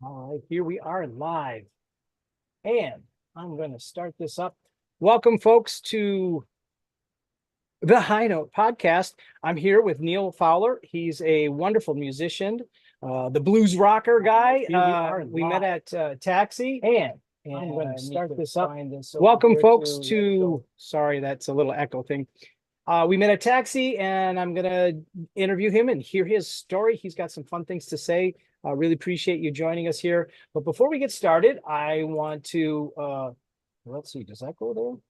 All right, here we are live, and I'm going to start this up. Welcome, folks, to the High Note podcast. I'm here with Neil Fowler. He's a wonderful musician, the blues rocker guy. We met at Taxi, and I'm going to start this up. Welcome, folks, to sorry, that's a little echo thing. We met at Taxi, and I'm going to interview him and hear his story. He's got some fun things to say. I really appreciate you joining us here. But before we get started, I want to, let's see, does that go there?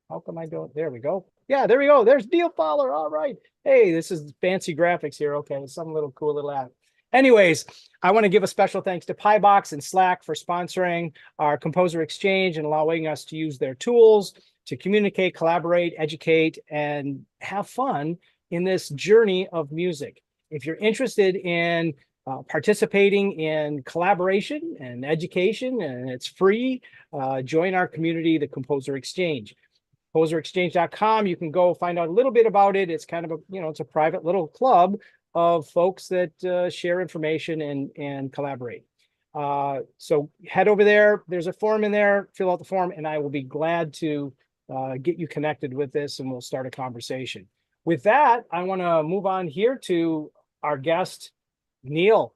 How come I don't? There we go. Yeah, there we go. There's Neil Fowler. All right. Hey, this is fancy graphics here. Okay, some little cool little app. Anyways, I want to give a special thanks to Piebox and Slack for sponsoring our Composer Exchange and allowing us to use their tools to communicate, collaborate, educate, and have fun in this journey of music. If you're interested in participating in collaboration and education, and it's free, join our community, the Composer Exchange. ComposerExchange.com. You can go find out a little bit about it. It's kind of a, it's a private little club of folks that share information and collaborate. So head over there. There's a form in there. Fill out the form, and I will be glad to get you connected with this, and we'll start a conversation. With that, I want to move on here to our guest, Neil.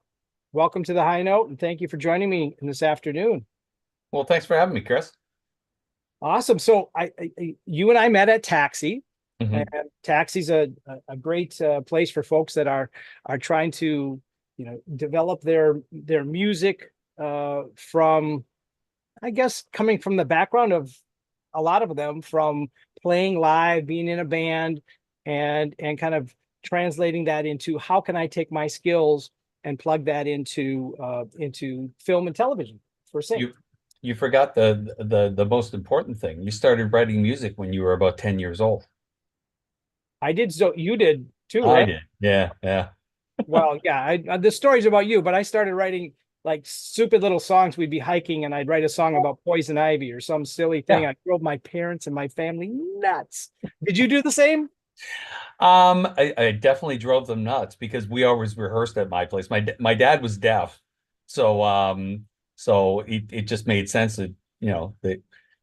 Welcome to the High Note, and thank you for joining me this afternoon. Well, thanks for having me, Chris. Awesome. So you and I met at Taxi, Mhm. and Taxi's a great place for folks that are trying to, develop their music from, I guess, coming from the background of a lot of them from playing live, being in a band, and kind of translating that into how can I take my skills and plug that into film and television for sync. You forgot the most important thing. You started writing music when you were about 10 years old. I did, so you did too, I right? did. Yeah, yeah. Well, yeah, the story's about you, but I started writing like stupid little songs. We'd be hiking and I'd write a song about poison ivy or some silly thing. Yeah. I drove my parents and my family nuts. Did you do the same? I definitely drove them nuts because we always rehearsed at my place. My dad was deaf, so it just made sense that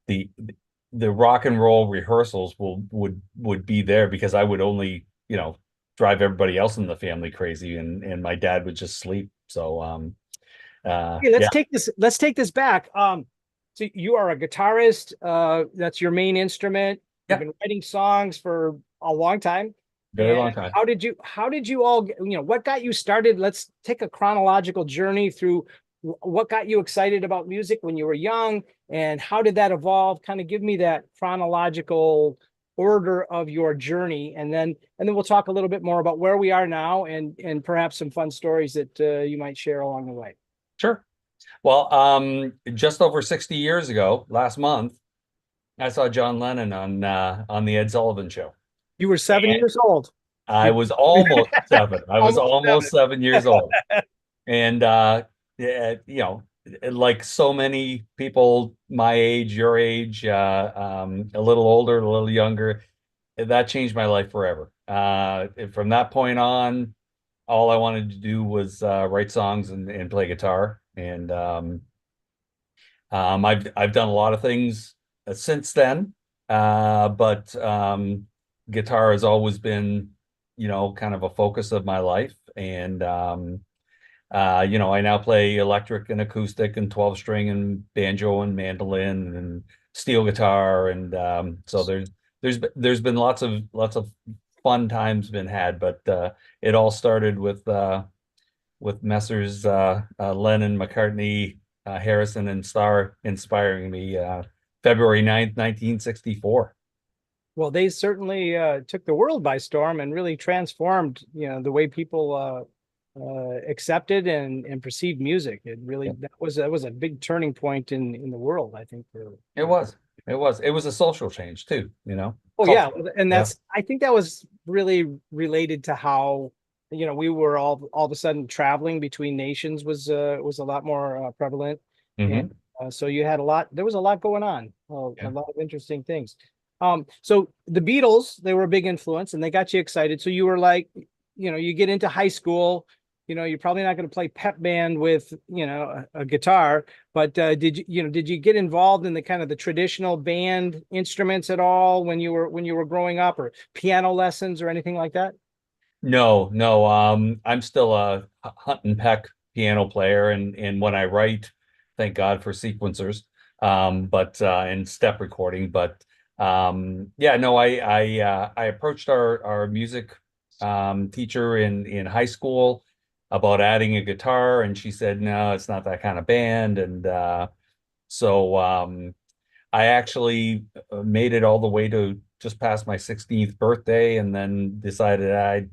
the the rock and roll rehearsals would be there because I would only drive everybody else in the family crazy, and my dad would just sleep. So Okay, yeah, let's take this back. So you are a guitarist, that's your main instrument. You've yeah, been writing songs for a long time. very And long time. how did you all, what got you started? Let's take a chronological journey through what got you excited about music when you were young, and how did that evolve? Kind of give me that chronological order of your journey, and then we'll talk a little bit more about where we are now, and perhaps some fun stories that you might share along the way. Sure. Well, just over 60 years ago, last month, I saw John Lennon on the Ed Sullivan Show. You were 7 years And old. I You was almost seven. I was almost almost seven. 7 years old. And yeah, like so many people my age, your age, a little older, a little younger, that changed my life forever. From that point on, all I wanted to do was write songs and play guitar. And I've done a lot of things since then, but guitar has always been, kind of a focus of my life. And I now play electric and acoustic and 12 string and banjo and mandolin and steel guitar, and so there's been lots of fun times been had, but it all started with Messrs. Lennon, McCartney, Harrison, and Starr inspiring me February 9th, 1964. Well, they certainly took the world by storm and really transformed, the way people accepted and perceived music. It really Yeah, that was a big turning point in the world, I think. it was. It was a social change too, Oh yeah, cultural. and Yeah. I think that was really related to how, we were all of a sudden traveling between nations was a lot more prevalent, and Hmm. so you had there was a lot going on, a Yeah. lot of interesting things. So the Beatles, they were a big influence, and they got you excited. So you were like, you get into high school, you're probably not going to play pep band with, a guitar, but did you get involved in the kind of the traditional band instruments at all when you were growing up, or piano lessons or anything like that? No, no. I'm still a hunt and peck piano player, and when I write, thank God for sequencers, but and step recording. But yeah, no, I approached our music teacher in high school about adding a guitar, and she said, no, it's not that kind of band, and so I actually made it all the way to just past my 16th birthday, and then decided I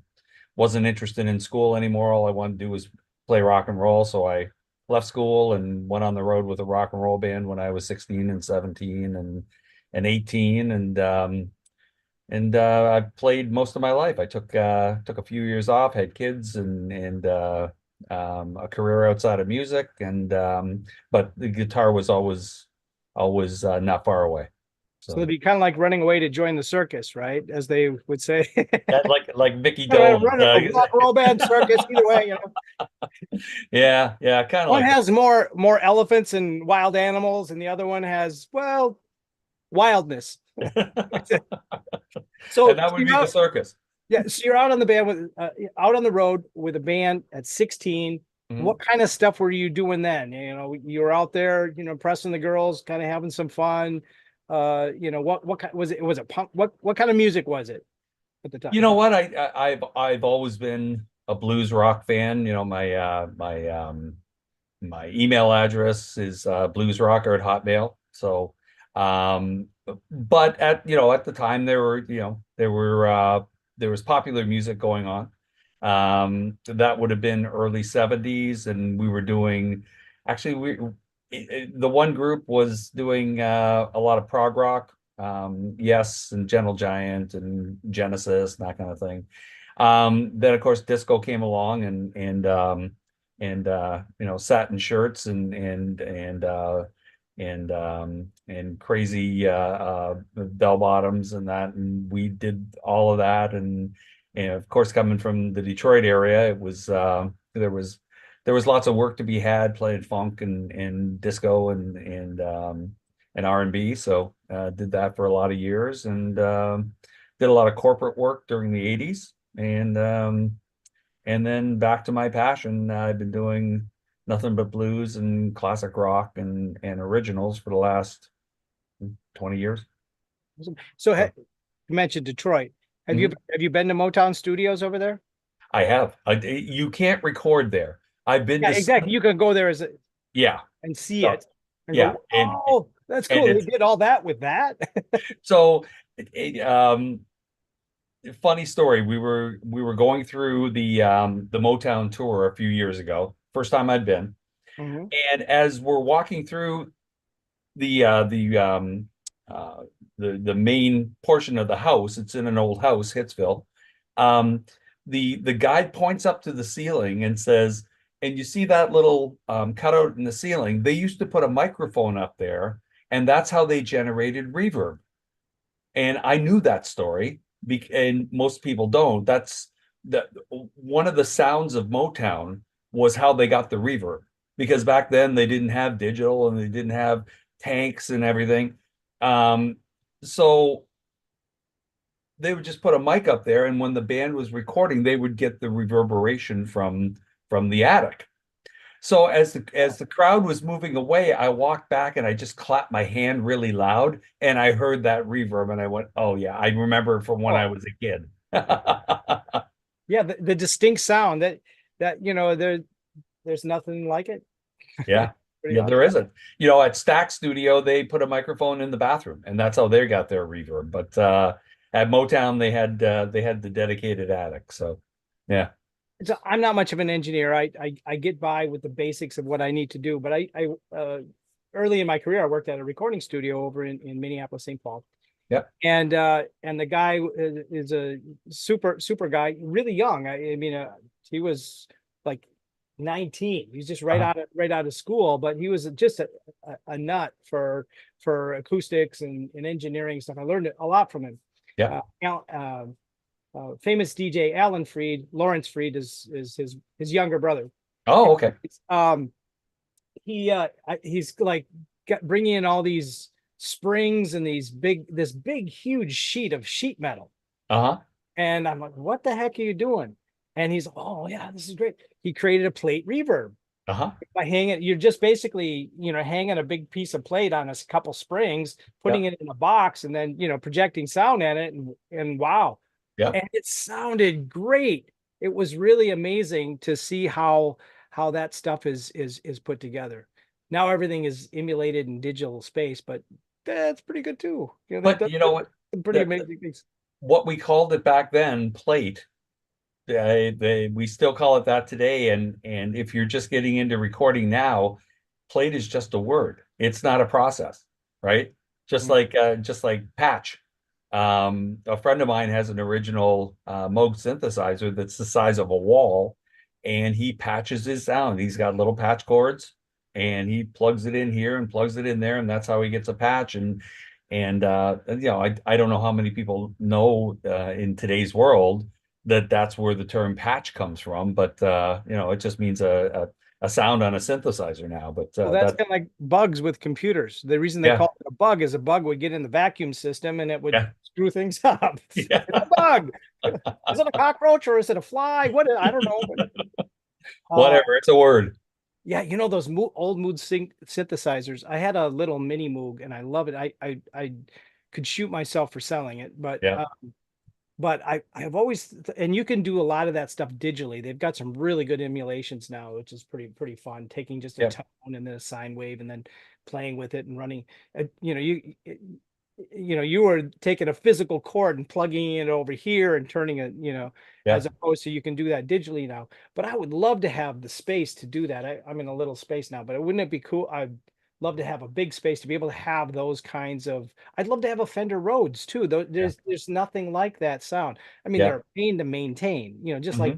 wasn't interested in school anymore. All I wanted to do was play rock and roll. So I left school and went on the road with a rock and roll band when I was 16 and 17 and 18. And I played most of my life. I took a few years off, had kids and a career outside of music, and but the guitar was always not far away. So it'd So be kind of like running away to join the circus, right? As they would say. that like Mickey Run Dolenz. a rock and roll band circus, either way, Yeah, yeah, kind of one like has more elephants and wild animals, and the other one has, well, wildness. that. And So that would you're be the out, circus. yeah. So you're out on the band with out on the road with a band at 16. Mhm. What kind of stuff were you doing then? You were out there, pressing the girls, kind of having some fun. What kind was it? Was it punk? What kind of music was it at the time? You know what? I've always been a blues rock fan. My email address is bluesrocker at Hotmail. So, um, but at the time there was popular music going on. That would have been early 70s, and we were doing actually the one group was doing a lot of prog rock, Yes, and Gentle Giant and Genesis and that kind of thing. Then of course disco came along and satin shirts and crazy bell bottoms and that, and we did all of that, and of course coming from the Detroit area, it was there was lots of work to be had playing funk and disco and R&B. So did that for a lot of years, and did a lot of corporate work during the 80s, and then back to my passion. I've been doing nothing but blues and classic rock and originals for the last 20 years. So So, you mentioned Detroit. Have you mhm. have you been to Motown Studios over there? I have. You can't record there. I've been Yeah, to exactly. some, You can go there yeah. and see So, it and yeah, go, oh, that's and cool. They it's did all that with that. so funny story. We were going through the Motown tour a few years ago. First time I'd been. Mhm. And as we're walking through the uh the um uh the main portion of the house, it's in an old house, Hitsville. Um the guide points up to the ceiling and says, and you see that little cutout in the ceiling, they used to put a microphone up there, and that's how they generated reverb. And I knew that story, and most people don't. That's the one of the sounds of Motown was how they got the reverb, because back then they didn't have digital and they didn't have tanks and everything. So they would just put a mic up there, and when the band was recording, they would get the reverberation from the attic. So as the crowd was moving away, I walked back and I just clapped my hand really loud, and I heard that reverb, and I went, "Oh yeah, I remember from when I Oh, was a kid." yeah, the distinct sound there's nothing like it. Yeah. Pretty Yeah, there awesome. isn't. At Stack Studio, they put a microphone in the bathroom, and that's how they got their reverb. But at Motown, they had the dedicated attic. So yeah. So I'm not much of an engineer. I get by with the basics of what I need to do, but I early in my career, I worked at a recording studio over in Minneapolis, St. Paul. Yep. And the guy is a super guy, really young. I mean, he was like 19. He's just Uh-huh. right out of school, but he was just a nut for acoustics and engineering stuff. I learned a lot from him. Yeah. Uh, famous DJ Alan Freed. Lawrence Freed is his younger brother. Oh, okay. Um, he's like bringing in all these springs and this big huge sheet of sheet metal, Uh-huh. and I'm like, what the heck are you doing? And he's, oh yeah, this is great. He created a plate reverb Uh-huh. by hanging. You're just basically, hanging a big piece of plate on a couple springs, putting Yep. it in a box, and then projecting sound at it, and wow, Yep. and it sounded great. It was really amazing to see how that stuff is put together. Now everything is emulated in digital space, but that's pretty good too. That But does you know what? some pretty The, amazing things. what we called it back then, plate, we still call it that today. And if you're just getting into recording now, plate is just a word. It's not a process, right? Just like patch. A friend of mine has an original Moog synthesizer that's the size of a wall, and he patches his sound. He's got little patch cords, and he plugs it in here and plugs it in there, and that's how he gets a patch. I don't know how many people know in today's world that that's where the term patch comes from, but it just means a sound on a synthesizer now. But Well, that's kind of like bugs with computers. The reason they yeah, call it a bug is a bug would get in the vacuum system and it would yeah, screw things up. It's yeah. a bug. Is it a cockroach or is it a fly? What? I don't know. But, uh, Whatever, it's a word. yeah, those old Moog synthesizers. I had a little mini Moog and I love it. I could shoot myself for selling it, Yeah, but I've always, and you can do a lot of that stuff digitally. They've got some really good emulations now, which is pretty fun. Taking just a yeah, tone and then a sine wave and then playing with it and running. You were taking a physical chord and plugging it over here and turning it, yeah, as opposed to you can do that digitally now. But I would love to have the space to do that. I'm in a little space now, but wouldn't it be cool? I'd love to have a big space to be able to have those kinds of. I'd love to have a Fender Rhodes too. Though yeah, there's nothing like that sound. I mean, yeah. they're a pain to maintain, just like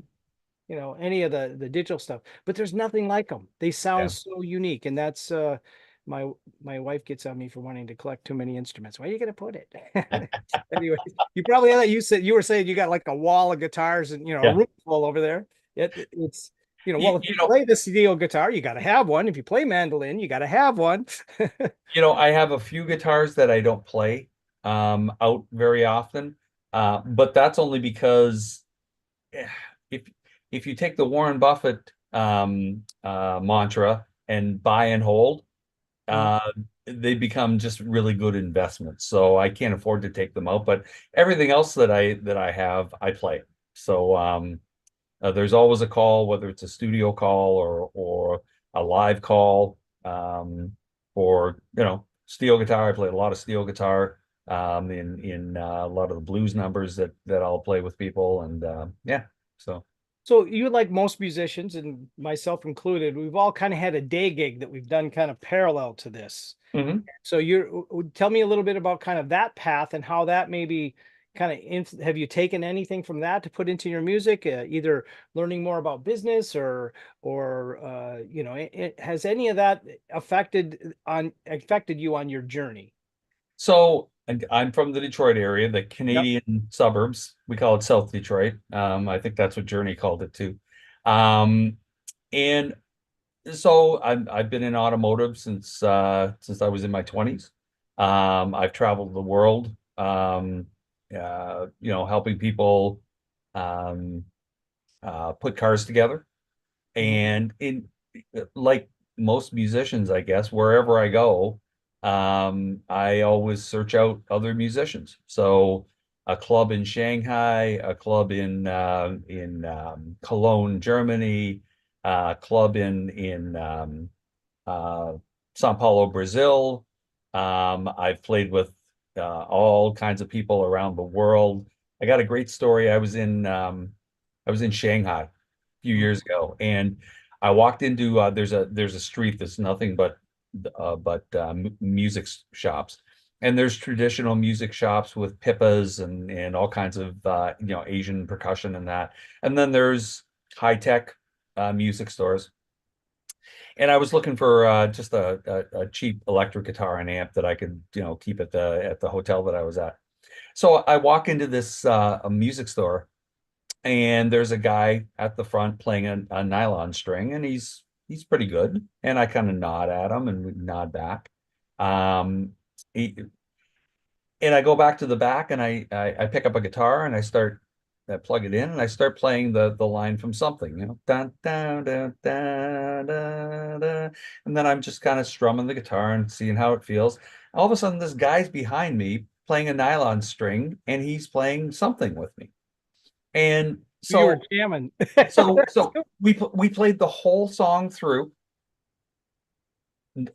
Hmm. any of the digital stuff, but there's nothing like them. They Yeah. sound so unique, and that's my my wife gets on me for wanting to collect too many instruments. Where are you gonna put it? Anyway, you probably had that. You were saying you got like a wall of guitars and a Yeah. room full over there. It's You, well, if you you know, play the steel guitar, you got to have one. If you play mandolin, you got to have one. I have a few guitars that I don't play out very often. But that's only because eh, if if you take the Warren Buffett mantra and buy and hold, Mhm. uh, they become just really good investments. So I can't afford to take them out, but everything else that I have, I play. So there's always a call, whether it's a studio call or a live call. For steel guitar, I play a lot of steel guitar in a lot of the blues numbers that I'll play with people, and yeah. So So you, like most musicians, and myself included, we've all kind of had a day gig that we've done kind of parallel to this. mhm. So tell me a little bit about kind of that path and how that maybe kind of have you taken anything from that to put into your music, either learning more about business or has any of that affected you on your journey? So I'm from the Detroit area, the Yep. Canadian suburbs. We call it South Detroit. I think that's what Journey called it too. Um, and so I've been in automotive since I was in my 20s. I've traveled the world, helping people um, put cars together. Mhm. And in like most musicians, I guess, wherever I go, I always search out other musicians. So a club in Shanghai, a club in Cologne, Germany, a club in uh, Sao Paulo, Brazil. I've played with all kinds of people around the world. I got a great story. I was in Shanghai a few Mhm. years ago, and I walked into there's a street that's nothing but music shops, and there's traditional music shops with pipas and all kinds of Asian percussion and that, and then there's high tech music stores. And I was looking for just a cheap electric guitar and amp that I could keep at the hotel that I was at. So I walk into this a music store, and there's a guy at the front playing a nylon string, and he's pretty good. And I kind of nod at him and we nod back. Um, he, and I go back to the back, and I pick up a guitar, and I plug it in, and I start playing the line from something, dun, dun, dun, dun, dun, dun. And then I'm just kind of strumming the guitar and seeing how it feels. All of a sudden, this guy's behind me playing a nylon string, and he's playing something with me. And You were so jamming. so so we played the whole song through,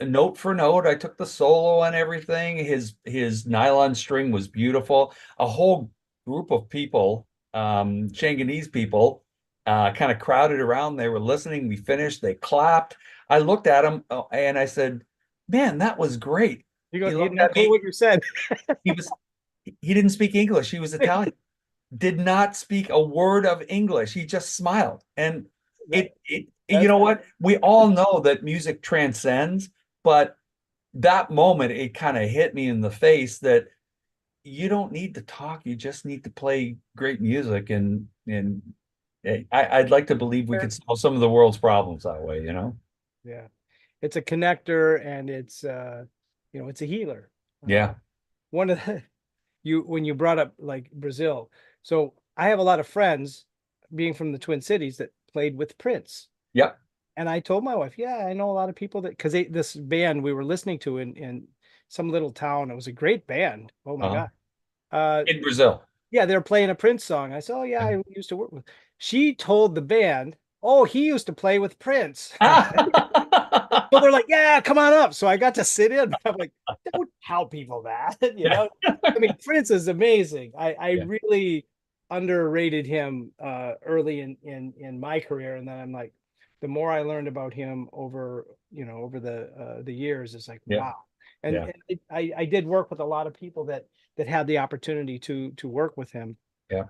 note for note. I took the solo and everything. His nylon string was beautiful. A whole group of people, Chinganese people, kind of crowded around. They were listening. We finished. They clapped. I looked at him, and I said, "Man, that was great." You go, He you looked not at cool me. what you said. He was he didn't speak English. He was Italian. Did not speak a word of English. He just smiled. And That, you that's know what? We all know that music transcends, but that moment, it kind of hit me in the face that you don't need to talk. You just need to play great music. And I'd like to believe we fair. could solve some of the world's problems that way. Yeah. It's a connector, and it's it's a healer. Yeah. One of the you when you brought up like Brazil. So I have a lot of friends being from the Twin Cities that played with Prince. Yep. And I told my wife, yeah, I know a lot of people that because this band we were listening to in some little town. It was a great band. Oh my Uh-huh. God. Uh In Brazil. yeah, they were playing a Prince song. I said, oh yeah, I used to work with. She told the band, oh, he used to play with Prince. So they're like, yeah, come on up. So I got to sit in. I'm like, don't tell people that, Yeah. I mean, Prince is amazing. I Yeah. really underrated him early in my career. And then I'm like, the more I learned about him over the years, it's like, Yeah. wow. And, Yeah. and I did work with a lot of people that had the opportunity to work with him. Yeah.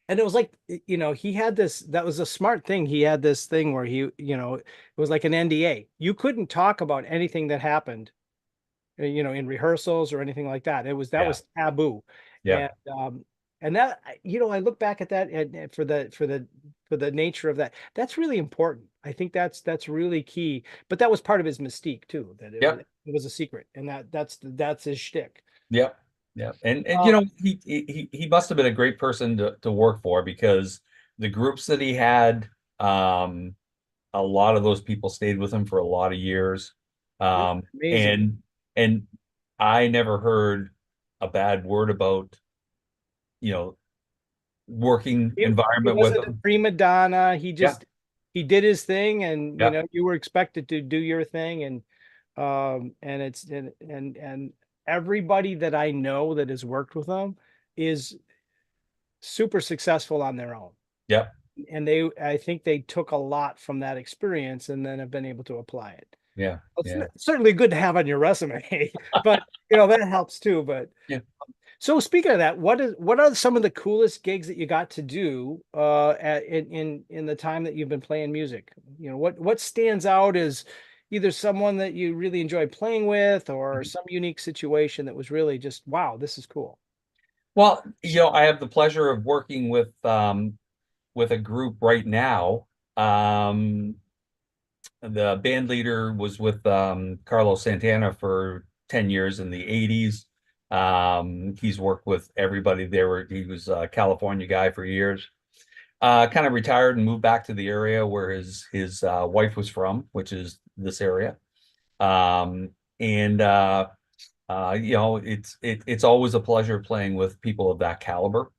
And it was like, he had this, that was a smart thing. He had this thing where it was like an NDA. You couldn't talk about anything that happened, in rehearsals or anything like that. That Yeah. was taboo. Yeah. And that, I look back at that and for the nature of that, that's really important. I think that's really key. But that was part of his mystique too, that it was Yeah. it was a secret. And that's his shtick. Yeah. Yeah. And Um, he must have been a great person to work for, because the groups that he had, a lot of those people stayed with him for a lot of years. yeah, Um, amazing. and I never heard a bad word about, you know, working He environment with wasn't a him. prima donna. Yeah. He did his thing, and Yeah. you were expected to do your thing. And it's and everybody that I know that has worked with him is super successful on their own. Yeah. And I think they took a lot from that experience and then have been able to apply it. Yeah. It's Yeah. certainly good to have on your resume, but that helps too. But Yeah. so speaking of that, what are some of the coolest gigs that you got to do in the time that you've been playing music? What stands out as either someone that you really enjoy playing with or some unique situation that was really just, wow, this is cool. Well, I have the pleasure of working with a group right now. Um, the band leader was with Carlos Santana for 10 years in the 80s. He's worked with everybody there. He was a California guy for years. Kind of retired and moved back to the area where his wife was from, which is this area. And it's always a pleasure playing with people of that caliber.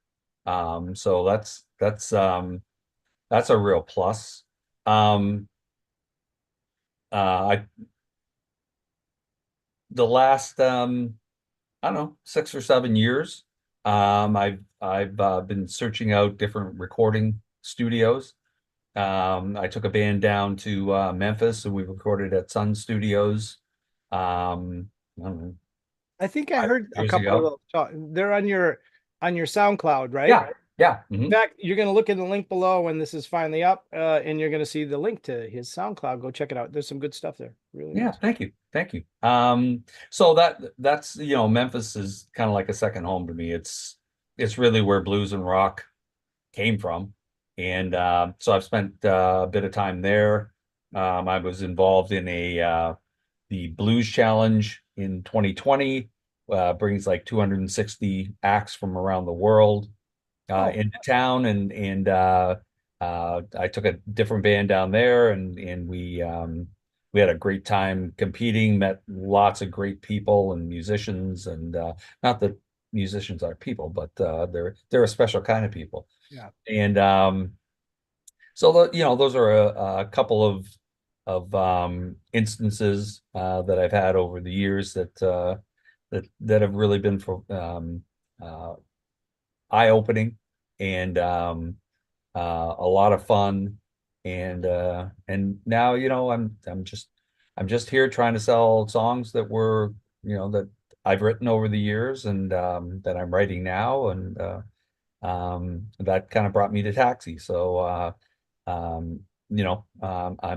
So that's a real plus. Um, I the last I don't know, 6 or 7 years, I've been searching out different recording studios. I took a band down to Memphis, and we recorded at Sun Studios. I don't know, I think I five heard a years couple of ago. those they're on your SoundCloud, right? Yeah, yeah, In fact, you're going to look in the link below when this is finally up, and you're going to see the link to his SoundCloud. Go check it out. There's some good stuff there. Really yeah. nice. Thank you, thank you. So that's Memphis is kind of like a second home to me. it's really where blues and rock came from. And so I've spent a bit of time there. I was involved in the Blues Challenge in 2020, brings like 260 acts from around the world Oh, into town, and I took a different band down there, and we had a great time competing. Met lots of great people and musicians, and not that musicians are people, but they're a special kind of people. yeah. And so those are a couple of instances that I've had over the years that have really been for uh, eye-opening and a lot of fun. And now, I'm just here trying to sell songs that I've written over the years, and that I'm writing now, and that kind of brought me to Taxi. So I'm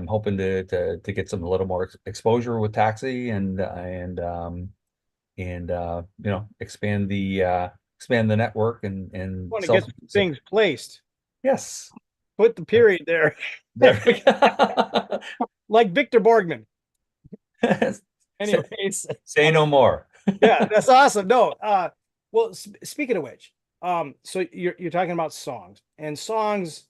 hoping to get some a little more exposure with Taxi, and expand the network and Want to sell get some music. things placed. Yes. Put the period there, There we go. like Victor Borgman. Say, Anyways, say no more. yeah, that's awesome. No, well, speaking of which, so you're talking about songs, and songs,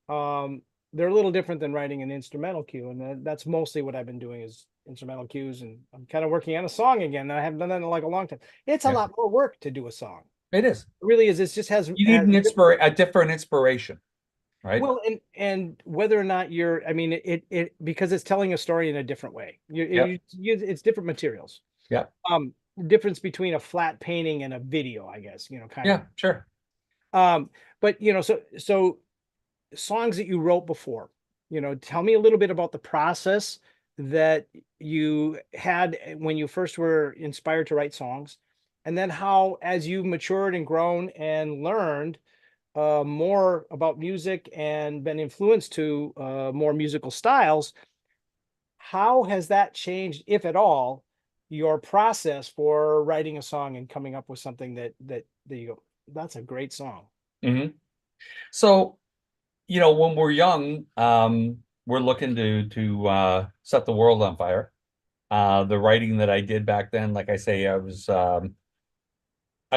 um, they're a little different than writing an instrumental cue, and that's mostly what I've been doing is instrumental cues, and I'm kind of working on a song again. I haven't done that in like a long time. It's a Yeah, lot more work to do a song. it is. It really is. It just You need has a different inspiration, right? well, and whether or not I mean, it because it's telling a story in a different way. Yep. It's different materials. Yep. Um, difference between a flat painting and a video, I guess, kind of. Yeah, sure. But so songs that you wrote before, tell me a little bit about the process that you had when you first were inspired to write songs, and then how, as you've matured and grown and learned more about music and been influenced to more musical styles, how has that changed, if at all, your process for writing a song and coming up with something that you go, that's a great song. Hmm. So, when we're young, we're looking to set the world on fire. The writing that I did back then, like I say, I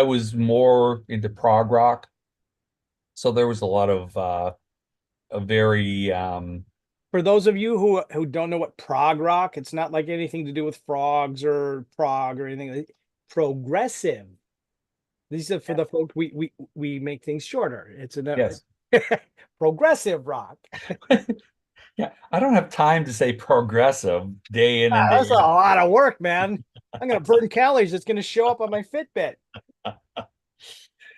was more into prog rock. So there was a lot of a very For those of you who don't know what prog rock, it's not like anything to do with frogs or prog or anything. Progressive. These are for the folks we make things shorter. It's a yes. progressive rock. Yeah, I don't have time to say progressive day in and day That's a lot of work, man. I'm gonna burn calories. It's gonna show up on my Fitbit. out.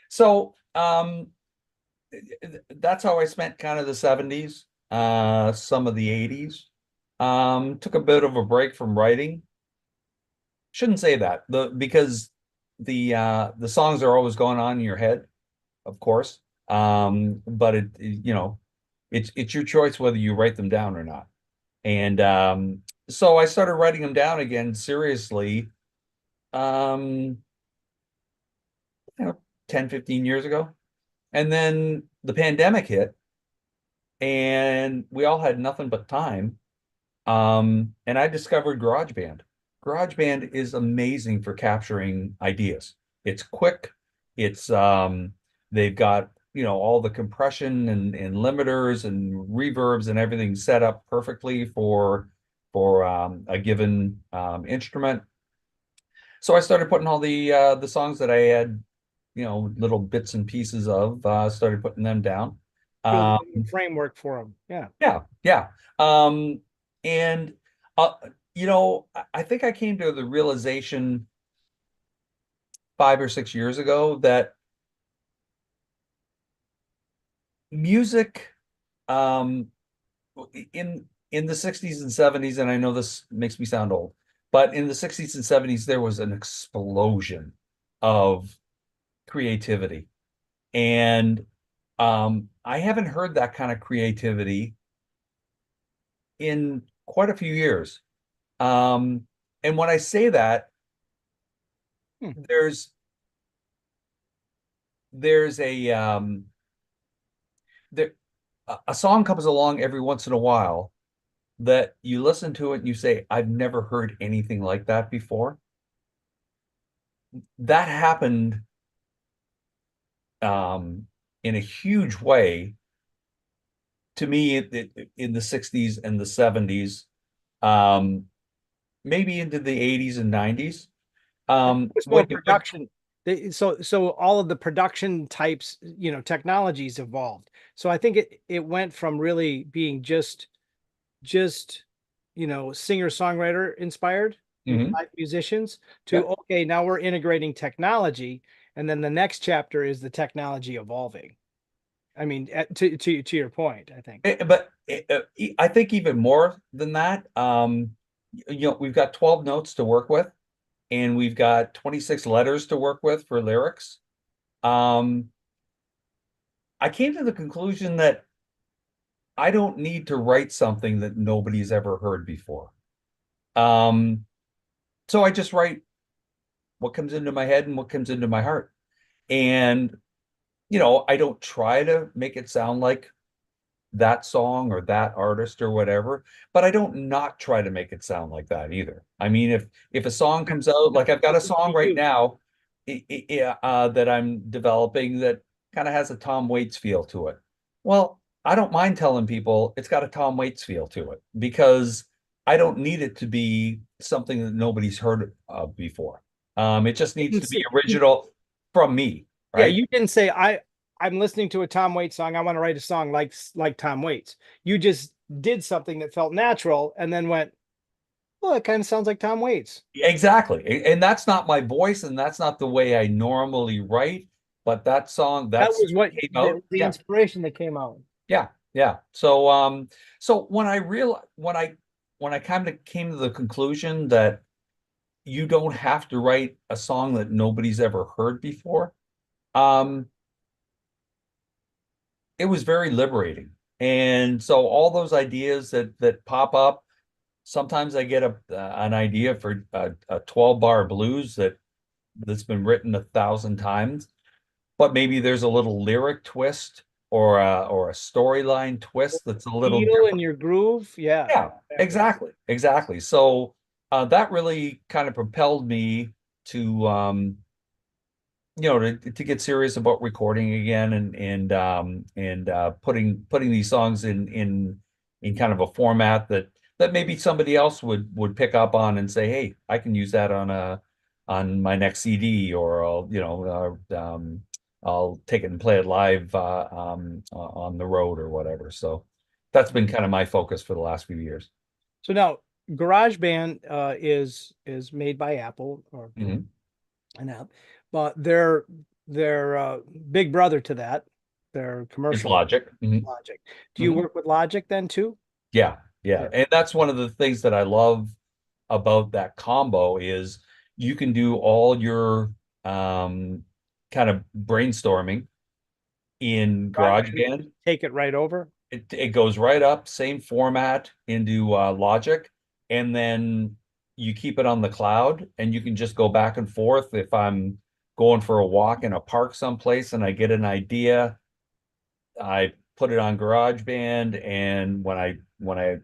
So that's how I spent kind of the 70s, some of the 80s. Took a bit of a break from writing. Shouldn't say that. Because the songs are always going on in your head, of course. But it's your choice whether you write them down or not. And so I started writing them down again seriously, um, 10, 15 years ago. And then the pandemic hit, and we all had nothing but time. And I discovered GarageBand. GarageBand is amazing for capturing ideas. It's quick. It's they've got, all the compression and limiters and reverbs and everything set up perfectly for a given instrument. So I started putting all the songs that I had, little bits and pieces of, started putting them down. Build Um, a framework for them. Yeah. yeah, yeah. And I think I came to the realization 5 or 6 years ago that music, um, in the 60s and 70s, and I know this makes me sound old, but in the 60s and 70s, there was an explosion of creativity. And I haven't heard that kind of creativity in quite a few years. Um, and when I say that, Hmm. there's there's there a song comes along every once in a while that you listen to it and you say, I've never heard anything like that before. That happened um, in a huge way to me in the 60s and the 70s, um, maybe into the 80s and 90s. It's more production. So all of the production types, technologies evolved. So I think it went from really being just singer-songwriter inspired, Mhm. live musicians, to Yep. okay, now we're integrating technology, and then the next chapter is the technology evolving. I mean, to your point, I think. I think even more than that, we've got 12 notes to work with, and we've got 26 letters to work with for lyrics. Um, I came to the conclusion that I don't need to write something that nobody's ever heard before. Um, so I just write what comes into my head and what comes into my heart. And, I don't try to make it sound like that song or that artist or whatever, but I don't not try to make it sound like that either. I mean, if a song comes out, like I've got a It's song to right you. now that I'm developing that kind of has a Tom Waits feel to it. Well, I don't mind telling people it's got a Tom Waits feel to it because I don't need it to be something that nobody's heard of before. It just You needs didn't to be say, original from me, yeah, right? you didn't say I'm listening to a Tom Waits song. I want to write a song like Tom Waits. You just did something that felt natural, and then went, well, it kind of sounds like Tom Waits. Exactly. And that's not my voice and that's not the way I normally write, but that song That that's was what came out. the Yeah. inspiration that came out. Yeah. Yeah. So when I kind of came to the conclusion that you don't have to write a song that nobody's ever heard before, um, it was very liberating. And so all those ideas that pop up, sometimes I get an idea for a 12 bar blues that's been written 1,000 times, but maybe there's a little lyric twist or a storyline twist that's a little Feel in different. your groove. Yeah, Yeah, exactly. exactly. So that really kind of propelled me to to get serious about recording again and putting these songs in kind of a format that maybe somebody else would pick up on and say, hey, I can use that on my next CD, or I'll take it and play it live on the road or whatever. So that's been kind of my focus for the last few years. So now GarageBand is made by Apple or Mhm. an app, but they're big brother to that. They're It's commercial Logic. Mhm. Logic. Do you Mhm. work with Logic then too? Yeah, Yeah. yeah. And that's one of the things that I love about that combo is you can do all your um kind of brainstorming in GarageBand just GarageBand. take it right over. It goes right up, same format into Logic, and then you keep it on the cloud and you can just go back and forth. If I'm going for a walk in a park someplace and I get an idea, I put it on GarageBand, and when I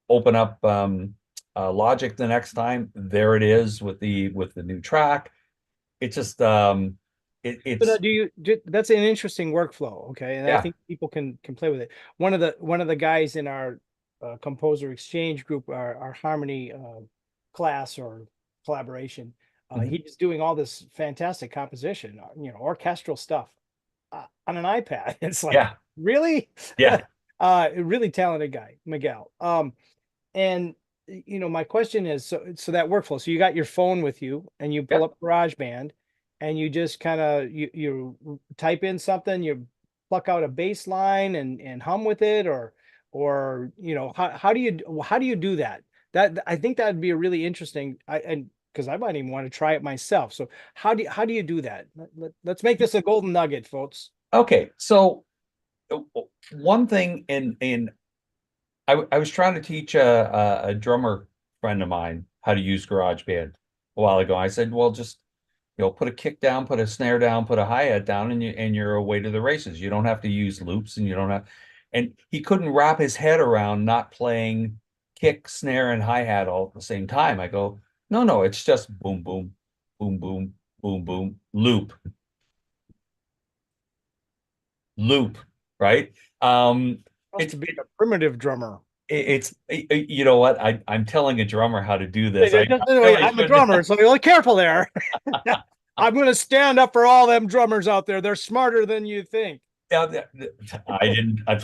open up Logic the next time, there it is with the new track. It just So now it's that's an interesting workflow, okay? And I yeah. think people can play with it. One of the guys in our composer exchange group, our harmony class or collaboration, Mhm. he's doing all this fantastic composition, orchestral stuff on an iPad. It's like, Yeah, really? yeah, Really talented guy, Miguel. And my question is, so that workflow. So you got your phone with you, and you pull yeah. up GarageBand, and you just kind of you type in something, you pluck out a bass line and hum with it, or how do you do that? That I think that'd be a really interesting. And because I might even want to try it myself. So how do you do that? Let's make this a golden nugget, folks. Okay, so uh, one thing in I was trying to teach a drummer friend of mine how to use GarageBand a while ago. I said, well, just put a kick down, put a snare down, put a hi-hat down, and you're away to the races. You don't have to use loops, and you don't have. And he couldn't wrap his head around not playing kick, snare, and hi-hat all at the same time. I go, no, no, it's just boom, boom, boom, boom, boom, boom, loop, loop, right? Must It's have been a primitive drummer. you know what? I'm telling a drummer how to do this. I Wait, really I'm a shouldn't. drummer, so be really careful there. I'm going to stand up for all them drummers out there. They're smarter than you think. Yeah, I didn't. I'm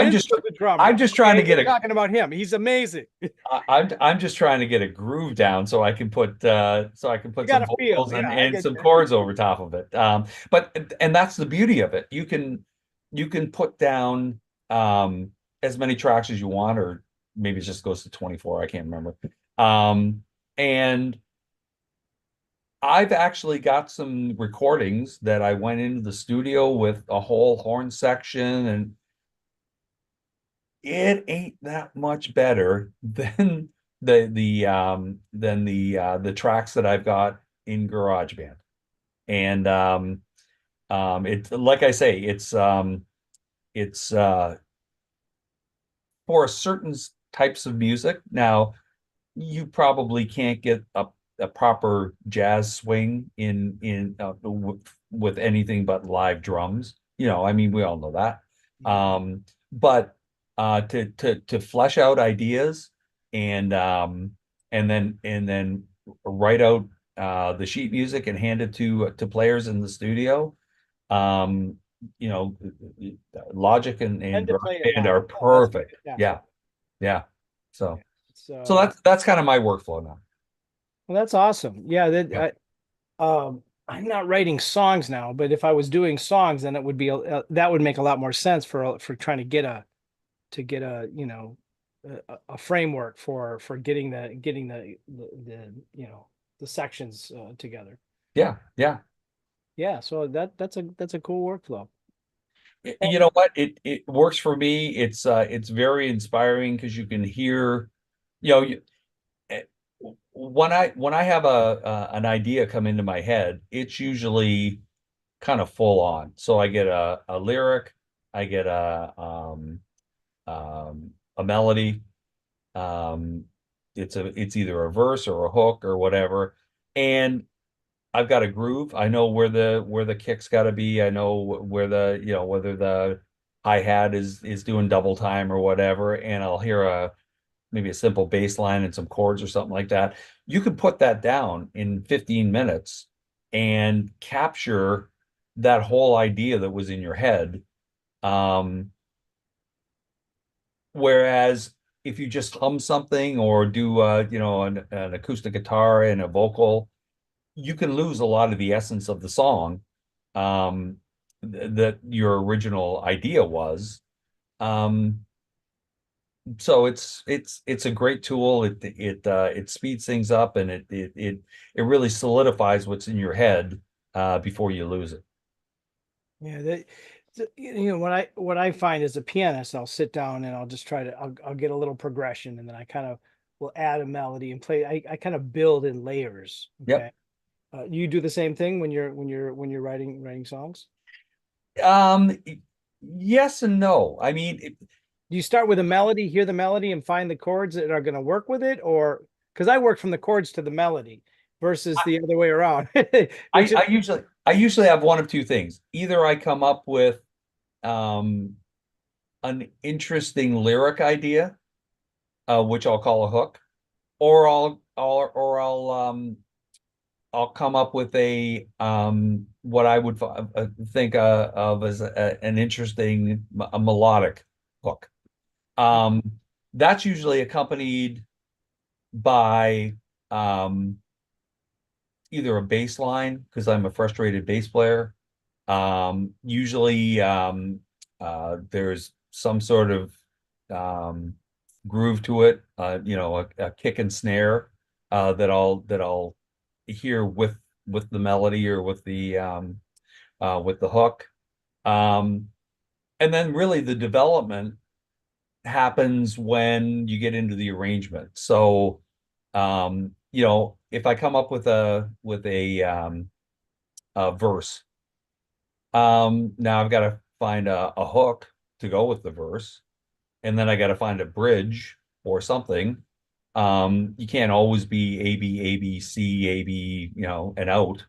Vince just was a drummer. I'm just trying to Okay, get we're a talking about him. He's amazing. You I'm just trying to get a groove down so I can put got some to feel. vocals Yeah, I and get some you. chords over top of it. But and that's the beauty of it. You can put down as many tracks as you want, or maybe it just goes to 24. I can't remember. And I've actually got some recordings that I went into the studio with a whole horn section, and it ain't that much better than the tracks that I've got in GarageBand. And it's like I say, it's for certain types of music. Now, you probably can't get a proper jazz swing with anything but live drums. I mean, we all know that. But to flesh out ideas and then write out the sheet music and hand it to players in the studio. Um, you know, Logic and Tend to play it GarageBand live. are Oh, that's perfect. Yeah, fantastic. yeah. Yeah. So So that's kind of my workflow now. well, that's awesome. Yeah, Yeah. I'm not writing songs now, but if I was doing songs, then it would be that would make a lot more sense for trying to get a framework for getting the the sections together. Yeah, yeah. Yeah, so that's a cool workflow. You know what? It works for me. It's very inspiring because you can hear, you know, eh, when I have an idea come into my head, it's usually kind of full on. So I get a lyric, I get a melody. Um, it's either a verse or a hook or whatever, and I've got a groove. I know where the kick's got to be. I know where whether the hi-hat is doing double time or whatever, and I'll hear maybe a simple bass line and some chords or something like that. You could put that down in 15 minutes and capture that whole idea that was in your head. Um, Whereas if you just hum something or do an acoustic guitar and a vocal, you can lose a lot of the essence of the song that your original idea was. Um, so it's a great tool. It speeds things up, and it really solidifies what's in your head before you lose it. Yeah, what I find as a pianist, I'll sit down and I'll just I'll get a little progression, and then I kind of will add a melody and play. I kind of build in layers. Yep. Okay. You do the same thing when you're writing songs? Um, yes and no. I mean, Do you start with a melody, hear the melody, and find the chords that are going to work with it, or because I work from the chords to the melody versus the other way around, which is I usually have one of two things. Either I come up with um, an interesting lyric idea, which I'll call a hook, or I'll come up with a what I would think of as an interesting a melodic hook. Um, that's usually accompanied by either a bass line because I'm a frustrated bass player. Usually there's some sort of um, groove to it, a kick and snare that I'll hear with the melody or with the hook. Um, and then really the development happens when you get into the arrangement. So if I come up with a verse, now I've got to find a hook to go with the verse, and then I got to find a bridge or something. You can't always be A B A B C A B, and out.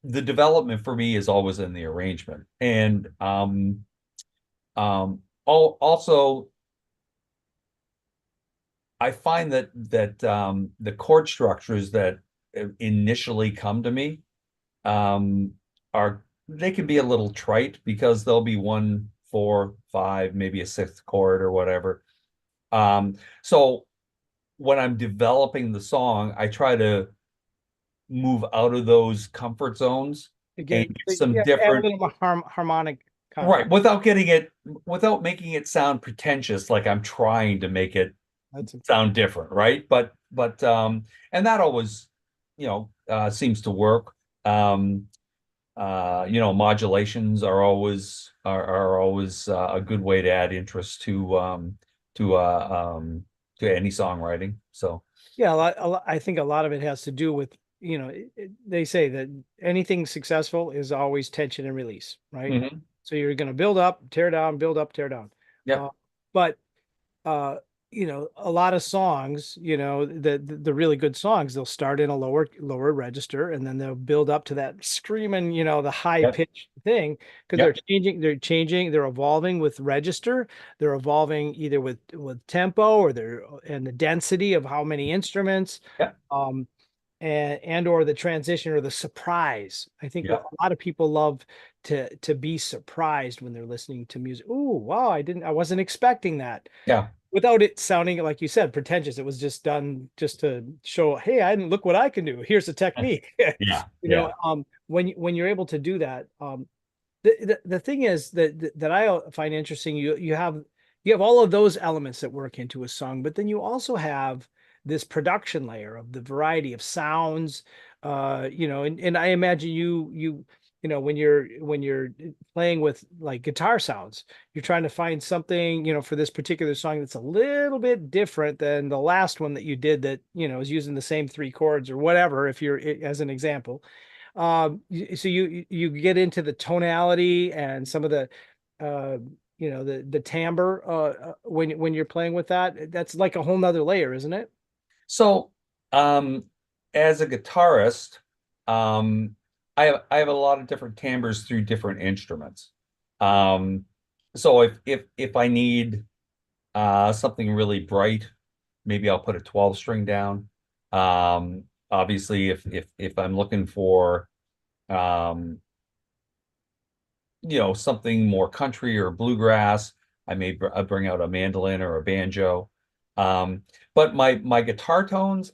The development for me is always in the arrangement, and also I find that the chord structures that initially come to me are they can be a little trite because there'll be one, four, five, maybe a sixth chord or whatever. So when I'm developing the song, I try to move out of those comfort zones and Again, get some yeah, add a different, little harmonic right, content. without making it sound pretentious, like I'm trying to make it That's sound different, right? And that always, seems to work. Um, Modulations are always a good way to add interest to to any songwriting. So, yeah. I think a lot of it has to do with, they say that anything successful is always tension and release, right? mhm. So you're going to build up, tear down, build up, tear down. Yep, Uh, but uh a lot of songs, the really good songs, they'll start in a lower register, and then they'll build up to that screaming, the high yep, pitched thing, because yep, they're evolving with register, they're evolving either with tempo, or they're and the density of how many instruments, yep, um and or the transition or the surprise. I think yep, a lot of people love to be surprised when they're listening to music. Oh, wow, I wasn't expecting that, yeah, without it sounding, like you said, pretentious. It was just done just to show, hey, I didn't look what I can do. Here's a technique. yeah, yeah. When you're able to do that, the thing is that I find interesting, you have all of those elements that work into a song, but then you also have this production layer of the variety of sounds, and I imagine when you're playing with like guitar sounds, you're trying to find something, for this particular song that's a little bit different than the last one that you did, that, is using the same three chords or whatever, if you're, as an example. So you get into the tonality and some of the uh the timbre, when you're playing with that. That's like a whole nother layer, isn't it? So, um, as a guitarist, I have a lot of different timbres through different instruments. Um, so if I need something really bright, maybe I'll put a 12 string down. Obviously, if I'm looking for um, something more country or bluegrass, I may bring out a mandolin or a banjo. Um, but my guitar tones,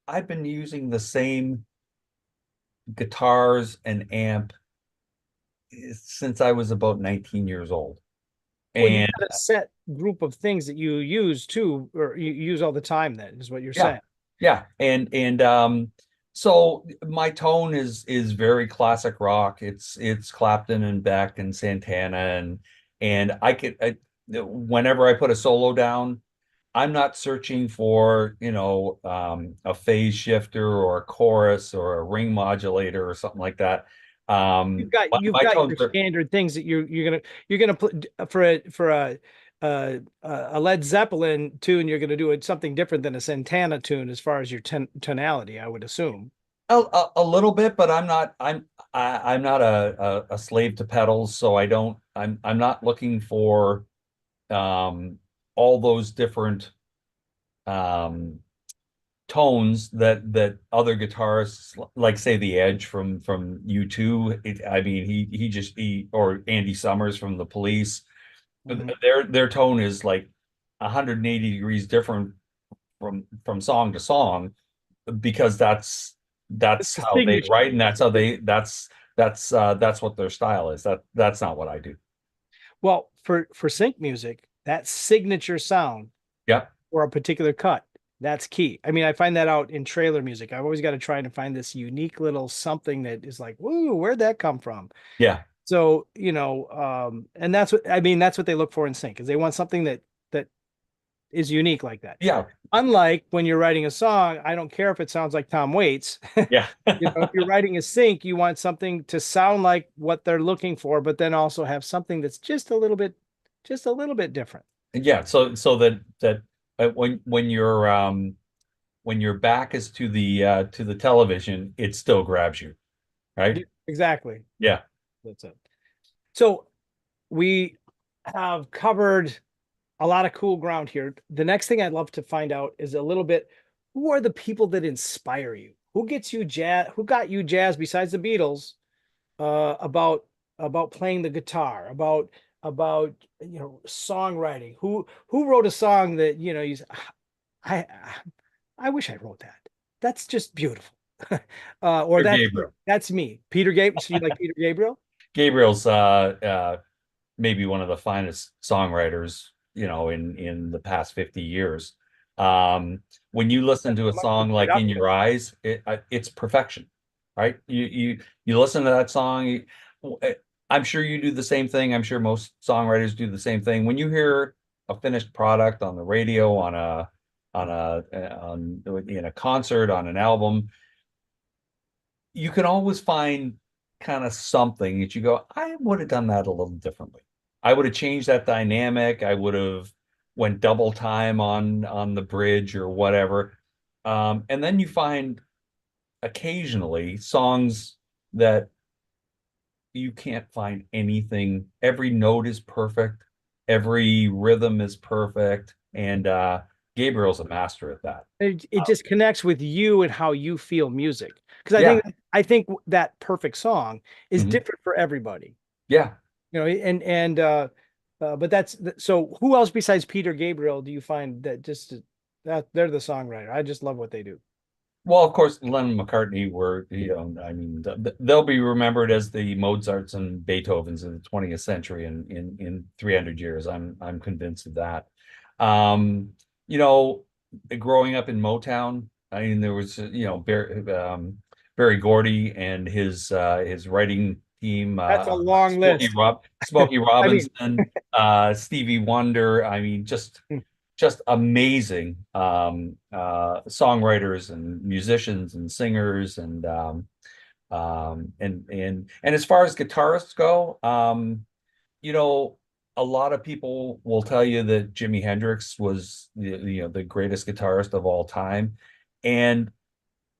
I've been using the same guitars and amp since I was about 19 years old. Well, you've And got a set group of things that you use too, or you use all the time, then, is what you're yeah, saying. yeah. And so my tone is very classic rock. It's Clapton and Beck and Santana and whenever I put a solo down, I'm not searching for, a phase shifter or a chorus or a ring modulator or something like that. You've Um, got my, you've my got tones your are, standard things that you're gonna put for a Led Zeppelin tune. You're gonna do it something different than a Santana tune as far as your tonality, I would assume. a little bit, but I'm not a slave to pedals, so I'm not looking for all those different um tones that other guitarists, like say the Edge from U2. I mean, he or Andy Summers from the Police. Mhm. Their tone is like 180 degrees different from song to song, because It's that's the how they signature. write, and that's what their style is. That's not what I do. Well, for sync music, that signature sound Yeah, or a particular cut, that's key. I mean, I find that out in trailer music. I've always got to try and find this unique little something that is like, whoa, where'd that come from? yeah, So, and that's what I mean, that's what they look for in sync, is they want something that is unique like that. Yeah. Unlike when you're writing a song, I don't care if it sounds like Tom Waits. Yeah. If you're writing a sync, you want something to sound like what they're looking for, but then also have something that's just a little bit different. Yeah. So that when your back is to the television, it still grabs you, Yeah, right? exactly. Yeah. That's it. So we have covered a lot of cool ground here. The next thing I'd love to find out is a little bit, who are the people that inspire you? Who gets you jazz? Who got you jazz besides the Beatles? About playing the guitar, about songwriting. Who wrote a song that I I wish I wrote that. That's just beautiful. Or Peter Gabriel. that's me. Peter Gabriel. So you like Peter Gabriel? Gabriel's maybe one of the finest songwriters, in the past 50 years. When you listen to a song Right like up In there. Your Eyes, it's perfection, right? You listen to that song, I'm sure you do the same thing. I'm sure most songwriters do the same thing. When you hear a finished product on the radio, in a concert, on an album, you can always find kind of something that you go, I would have done that a little differently. I would have changed that dynamic. I would have went double time on the bridge or whatever. And then you find occasionally songs that you can't find anything. Every note is perfect. Every rhythm is perfect. And Gabriel's a master at that. It just connects with you and how you feel music. Because Yeah. I think that perfect song is Mhm. different for everybody. Yeah. But so who else besides Peter Gabriel do you find that they're the songwriter? I just love what they do. Well, of course, Lennon and McCartney were, I mean, they'll be remembered as the Mozarts and Beethovens of the 20th century in 300 years. I'm convinced of that. Um, you know, growing up in Motown, I mean, there was, Barry Gordy and his writing team, That's a long list. Smokey I mean, Robinson, Stevie Wonder. I mean, just amazing songwriters and musicians and singers and as far as guitarists go, you know, a lot of people will tell you that Jimi Hendrix was the greatest guitarist of all time, and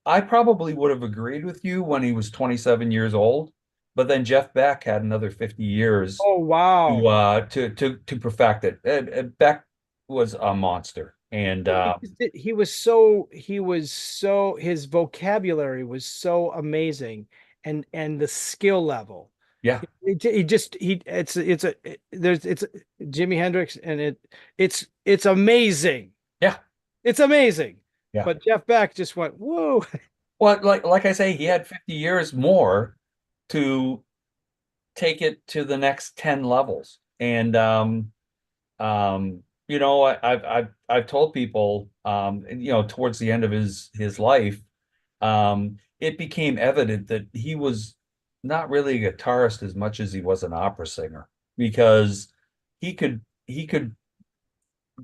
I probably would have agreed with you when he was 27 years old, but then Jeff Beck had another 50 years oh wow. to perfect it. Beck was a monster, and Well, he was so his vocabulary was so amazing, and the skill level. yeah, He just he it's a it- there's it's Jimi Hendrix, and it's amazing. yeah, It's amazing. yeah. But Jeff Beck just went, whoa. Well, like I say, he had 50 years more to take it to the next 10 levels, and I've told people, towards the end of his life, it became evident that he was not really a guitarist as much as he was an opera singer, because he could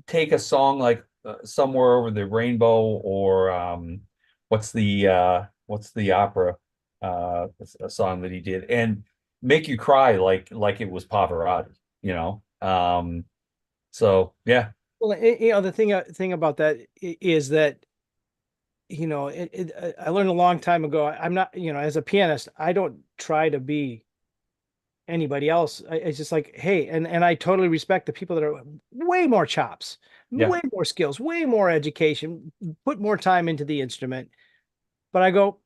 take a song like Somewhere Over the Rainbow, or what's the opera a song that he did, and make you cry like it was Pavarotti, you know. So yeah, Well, the thing about that is that I learned a long time ago. I'm not, as a pianist, I don't try to be anybody else. It's just like, hey, and I totally respect the people that are way more chops, yeah, way more skills, way more education, put more time into the instrument. But I go,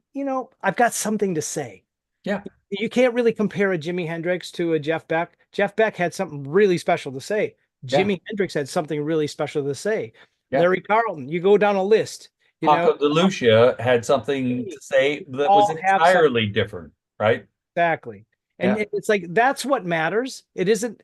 I've got something to say. yeah, You can't really compare a Jimi Hendrix to a Jeff Beck. Jeff Beck had something really special to say. yeah, Jimi Hendrix had something really special to say. yeah. Larry Carlton, you go down a list, Paco de Lucia had something they to say that was all have something. entirely different, right? Exactly. And Yeah, it's like that's what matters. It isn't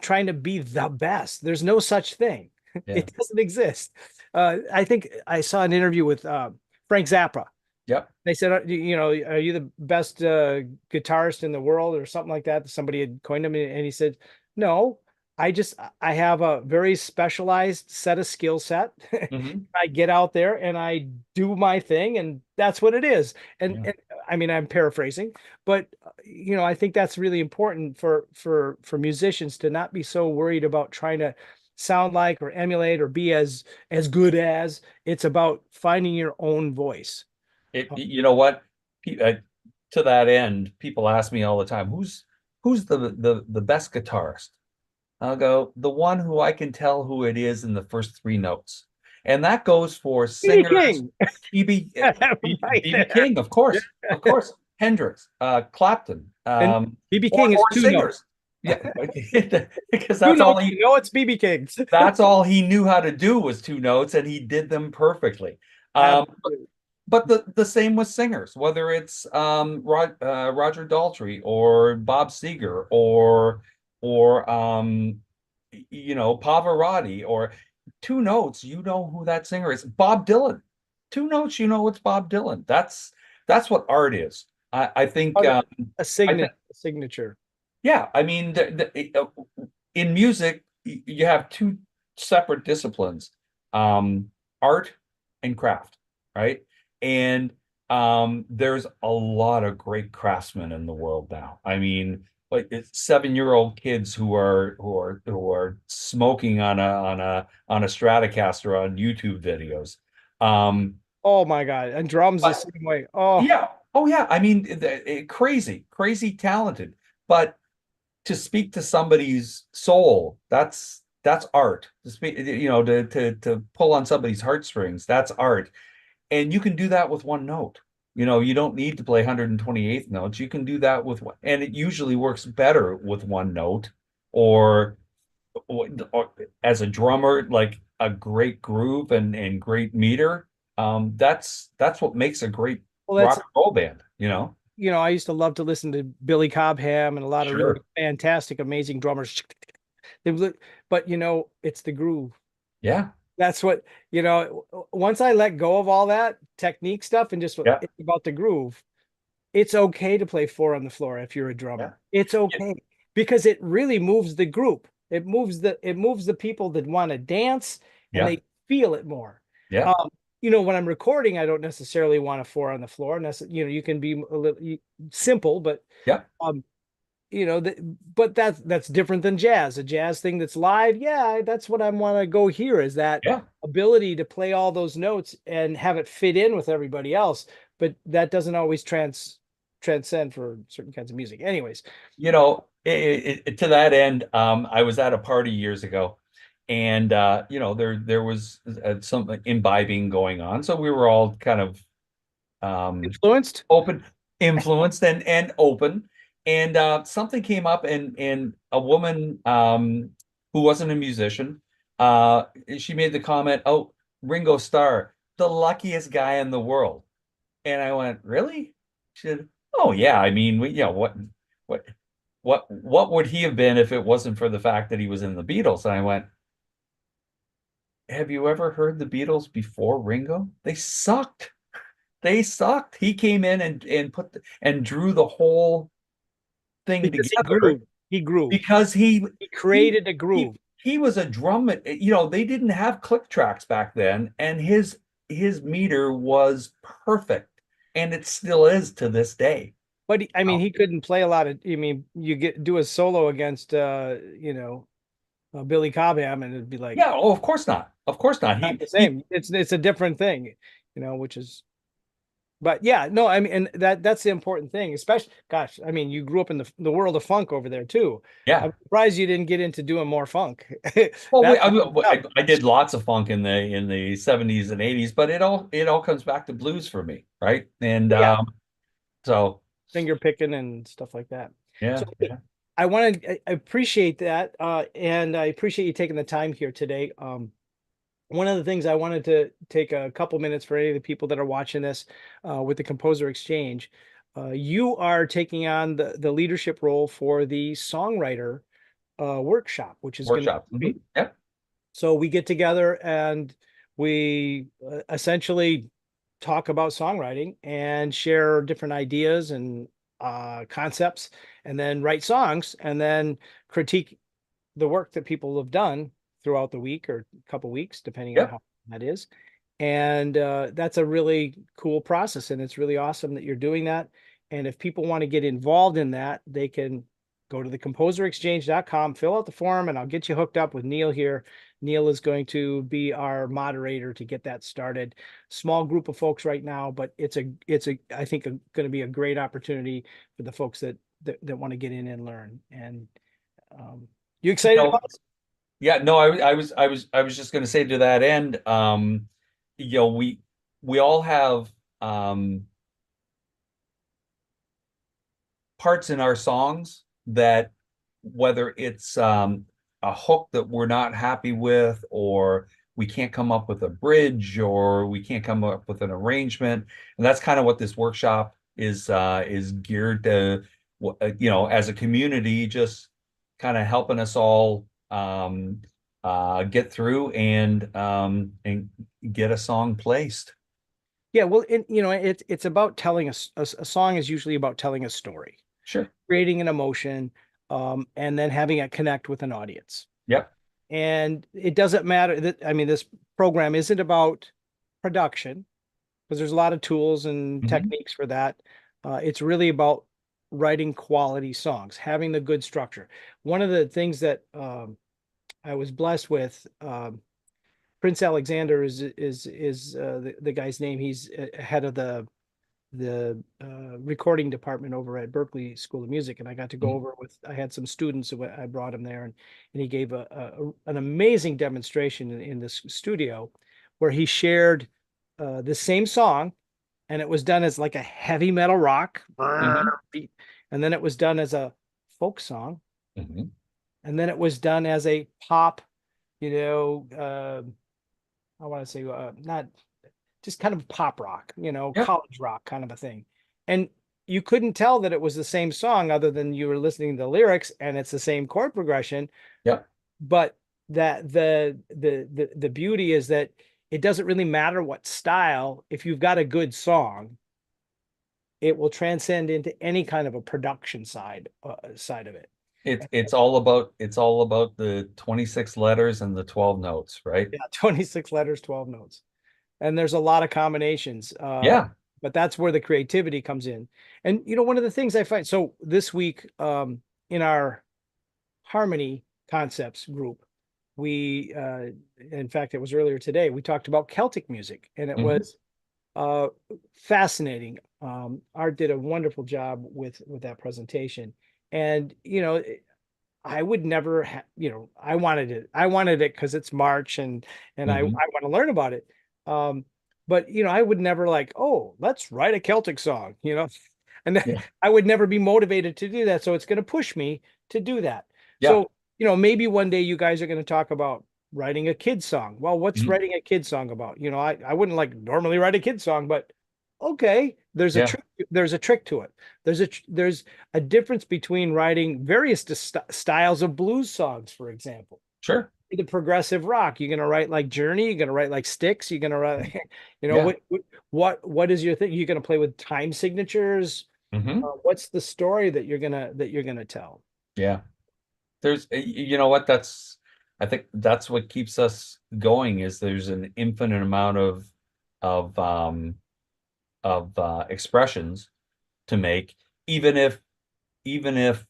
trying to be the best. There's no such thing. yeah, It doesn't exist. I think I saw an interview with Frank Zappa. yep, They said, are you the best guitarist in the world or something like that? Somebody had coined him, and he said, no, I have a very specialized set of skill set. Hmm. I get out there and I do my thing, and that's what it is. Yeah. And I mean, I'm paraphrasing, but I think that's really important for musicians to not be so worried about trying to sound like or emulate or be as good as. It's about finding your own voice. You know what? To that end, people ask me all the time, who's the best guitarist? I'll go, the one who I can tell who it is in the first three notes. And that goes for BB singers, King, right BB there. King, Yeah. of course, Hendrix, Clapton, And BB King is or two notes. singers. Yeah, because Two notes, it's BB King's. that's all he knew how to do was two notes, and he did them perfectly. Um, Absolutely. but the same with singers, whether it's Roger Daltrey or Bob Seger or Pavarotti, or two notes, you know who that singer is. Bob Dylan, two notes, you know it's Bob Dylan. That's what art is. I think A I think signature. yeah. I mean, in music, you have two separate disciplines, art and craft, right? And there's a lot of great craftsmen in the world now. I mean, like it's 7-year-old kids who are smoking on a Stratocaster on YouTube videos. Oh my God. And drums the But same way. Oh, yeah, oh yeah. I mean, crazy, crazy talented. But to speak to somebody's soul, that's art. To speak, to pull on somebody's heartstrings, that's art. And you can do that with one note. You don't need to play 128th notes. You can do that with one, and it usually works better with one note, or, or as a drummer, like a great groove and great meter. That's what makes a great well, rock and roll band. I used to love to listen to Billy Cobham and a lot of really Sure. fantastic, amazing drummers. But it's the groove. Yeah. That's what, once I let go of all that technique stuff and just Yeah. it's about the groove, it's okay to play four on the floor if you're a Yeah. drummer. It's Yeah. okay because it really moves the group. It moves the people that want to dance and Yeah. they feel it more. Yeah. Um, when I'm recording, I don't necessarily want a four on the floor. You can be a little simple, but Yeah. um, but that's different than jazz. A jazz thing that's live, yeah, that's what I want to go hear is that Yeah. ability to play all those notes and have it fit in with everybody else. But that doesn't always transcend for certain kinds of music. Anyways, To that end, I was at a party years ago, and there was some imbibing going on, so we were all kind of influenced. open, influenced, and open. And something came up, and a woman who wasn't a musician, she made the comment, "Oh, Ringo Starr, the luckiest guy in the world." And I went, "Really?" She said, "Oh yeah, I mean, what, what would he have been if it wasn't for the fact that he was in the Beatles?" And I went, "Have you ever heard the Beatles before Ringo? They sucked. They sucked. He came in and and drew the whole thing Because he together grew. He grew. because He he created a he groove. he was a drum. They didn't have click tracks back then, and his meter was perfect, and it still is to this day. But I mean, Oh, he couldn't play a lot of. I mean, you do a solo against, Billy Cobham, and it'd be like yeah. Oh, of course not. Of course not. not the He same. It's a different thing, which is. But yeah, no, I mean, and that's the important thing. Especially, gosh, I mean, you grew up in the world of funk over there too. Yeah. I'm surprised you didn't get into doing more funk. Well, That's I did lots of funk in the 70s and 80s, but it all comes back to blues for me, right? And yeah, so finger picking and stuff like that. So yeah, hey, yeah, I appreciate that, and I appreciate you taking the time here today. One of the things I wanted to take a couple minutes for any of the people that are watching this with the Composer Exchange. You are taking on the leadership role for the songwriter workshop, which is going to be workshop. great. Yeah, So we get together and we essentially talk about songwriting and share different ideas and concepts, and then write songs and then critique. the work that people have done throughout the week or a couple weeks, depending on Yep. how that is. And that's a really cool process. And it's really awesome that you're doing that. And if people want to get involved in that, they can go to the composerexchange.com, fill out the form, and I'll get you hooked up with Neil here. Neil is going to be our moderator to get that started. Small group of folks right now, but I think going to be a great opportunity for the folks that want to get in and learn. And you excited No, about this? yeah, no, I was just going to say to that end, you know, we all have parts in our songs that whether it's a hook that we're not happy with, or we can't come up with a bridge, or we can't come up with an arrangement, and that's kind of what this workshop is geared to, you know, as a community, just kind of helping us all get through and get a song placed. Yeah, well, it's about telling a song is usually about telling a story, Sure. creating an emotion, and then having it connect with an audience. Yep. And it doesn't matter that, I mean, this program isn't about production because there's a lot of tools and Hmm. techniques for that. It's really about writing quality songs, having the good structure. One of the things that I was blessed with, Prince Alexander is the guy's name. He's head of the recording department over at Berkeley School of Music, and I got to go over with. I had some students who I brought him there, and he gave an amazing demonstration in this studio, where he shared the same song, and it was done as like a heavy metal rock Hmm. beat, and then it was done as a folk song, Hmm. and then it was done as a pop, you know, I want to say not just kind of pop rock, Yep. college rock kind of a thing. And you couldn't tell that it was the same song other than you were listening to the lyrics and it's the same chord progression. Yep. But that the beauty is that it doesn't really matter what style. If you've got a good song, it will transcend into any kind of a production side of it. It's all about the 26 letters and the 12 notes, right? Yeah, 26 letters, 12 notes. And there's a lot of combinations. Yeah. But that's where the creativity comes in. And one of the things I find, so this week, in our harmony concepts group, we in fact, it was earlier today, we talked about Celtic music, and it Hmm. was uh fascinating. Art did a wonderful job with that presentation. And I would never I wanted it because it's March, and I Hmm. want to learn about it. Um, but I would never like, oh, let's write a Celtic song, and Yeah. I would never be motivated to do that. So it's going to push me to do that. Yeah. So, maybe one day you guys are going to talk about writing a kid song. Well, what's Mhm. writing a kid song about? I wouldn't like normally write a kid song, but okay, Yeah. there's a trick to it. There's a difference between writing various styles of blues songs, for example. Sure. The progressive rock, you're gonna write like Journey, you're gonna write like Styx, you're gonna write, Yeah. what is your thing? You're gonna play with time signatures. Hmm. What's the story that you're gonna tell? Yeah. You know what? I think that's what keeps us going, is there's an infinite amount of um expressions to make, even if even if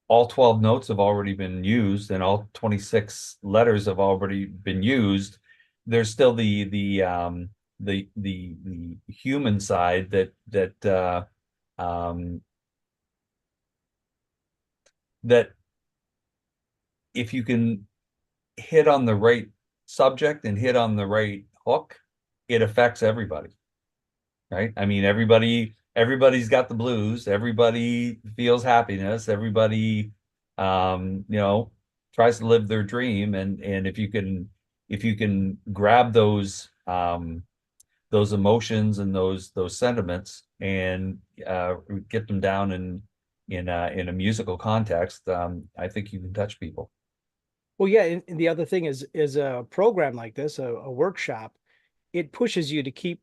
all 12 notes have already been used and all 26 letters have already been used. There's still the human side um that if you can hit on the right subject and hit on the right hook, it affects everybody, right? I mean, everybody's got the blues, everybody feels happiness, everybody you know, tries to live their dream, and if you can grab those emotions and those sentiments and get them down in a musical context, I think you can touch people. Well, yeah, and the other thing is a program like this, a workshop, it pushes you to keep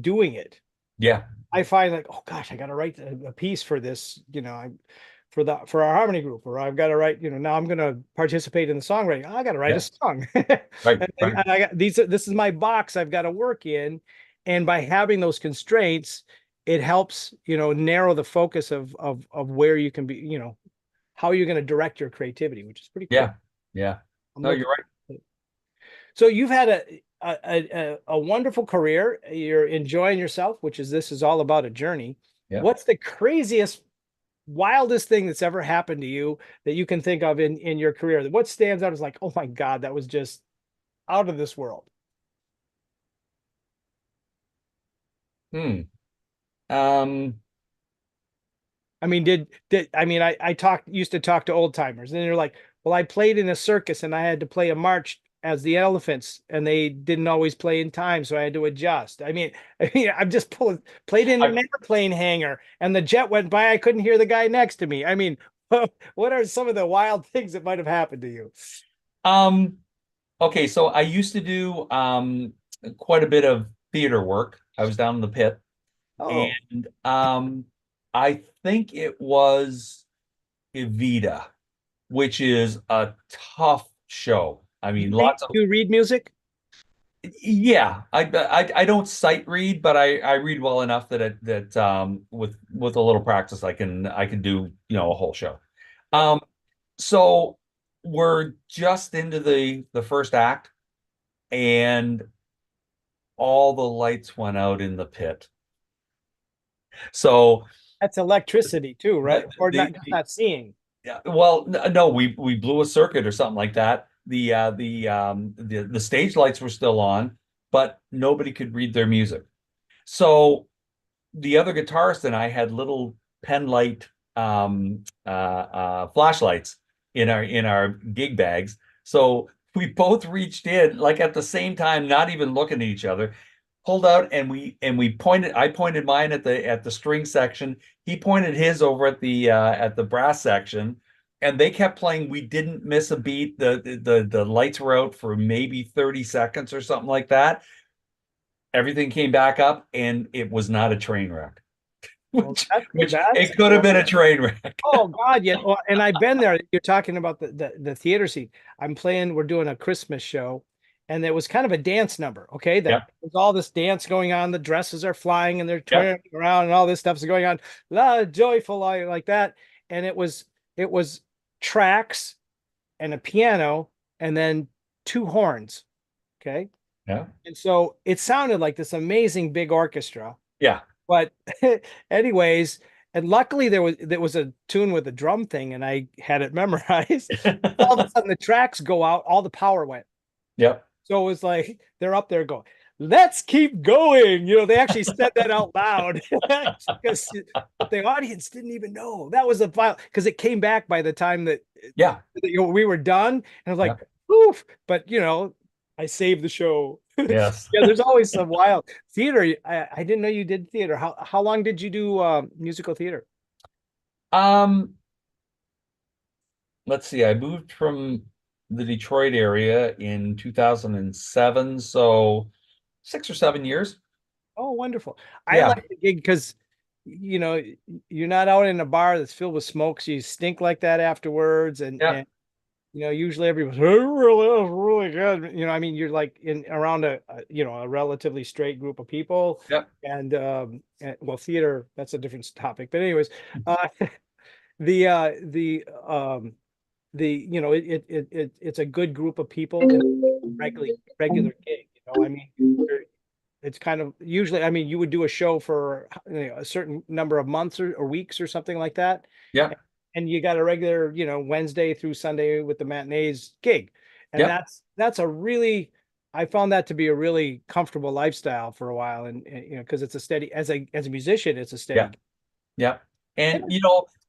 doing it. Yeah. I find like, oh gosh, I got to write a piece for this, for our harmony group, or I've got to write, now I'm going to participate in the songwriting. I got to write a Yeah. song. Right. And Right. I got this is my box I've got to work in. And by having those constraints, it helps, narrow the focus of where you can be, how you're going to direct your creativity, which is pretty cool. Yeah. Yeah. I'm No, you're looking. right. So you've had a wonderful career. You're enjoying yourself, which is this is all about a journey. Yeah. What's the craziest, wildest thing that's ever happened to you that you can think of in your career? What stands out as like, oh my God, that was just out of this world. Hmm. Um, I mean, did I mean I talked used to talk to old timers, and they're like, well, I played in a circus and I had to play a march as the elephants, and they didn't always play in time, so I had to adjust. I'm just played in an I, airplane hangar, and the jet went by. I couldn't hear the guy next to me. I mean, what are some of the wild things that might have happened to you? um, okay, so I used to do quite a bit of theater work. I was down in the pit, Oh, and I think it was Evita, which is a tough show. I mean, lots of you read music? yeah. I don't sight read, but I read well enough that with a little practice I can do a whole show. Yep. Um, so we're just into the first act, and all the lights went out in the pit. So That's electricity too, right? the Or the, just the not seeing. yeah, well, no, we blew a circuit or something like that. The stage lights were still on, but nobody could read their music. So the other guitarist and I had little pen light flashlights in our gig bags. So we both reached in like at the same time, not even looking at each other, pulled out and we pointed. I pointed mine at the string section. He pointed his over at the brass section. And they kept playing. We didn't miss a beat. The lights were out for maybe 30 seconds or something like that. Everything came back up, and it was not a train wreck. Well, Which that's it could have been a train wreck. Oh God, yeah. Well, and I've been there. You're talking about the theater scene. We're doing a Christmas show, and it was kind of a dance number. Okay, that Yep, there's all this dance going on. The dresses are flying and they're yep, turning around, and all this stuff's going on. La joyful like that. And it was tracks and a piano and then two horns. Okay. yeah, And so it sounded like this amazing big orchestra. yeah. But anyways, and luckily there was a tune with a drum thing, and I had it memorized. All of a sudden the tracks go out, all the power went. Yep. So it was like they're up there going, let's keep going. They actually said that out loud because but the audience didn't even know that was a file because it came back by the time that Yeah. we were done. And I was Yeah. like, oof, but I saved the show. Yes. Yeah, there's always some wild theater. I didn't know you did theater. How long did you do musical theater? Um, let's see. I moved from the Detroit area in 2007, so 6 or 7 years. Oh, wonderful. I Yeah. like the gig because you know you're not out in a bar that's filled with smoke, so you stink like that afterwards, and Yeah. and usually everyone's "Hey, really, that was really good." I mean, you're like in around a relatively straight group of people, Yeah. and well, theater that's a different topic, but anyways, uh, the it's a good group of people and regular gig. I mean, it's kind of usually, I mean, you would do a show for a certain number of months or weeks or something like that. Yeah. And you got a regular, Wednesday through Sunday with the matinees gig. And Yeah. that's I found that to be a really comfortable lifestyle for a while. And because it's a steady, as a musician, it's a Yeah. steady. Yeah. And And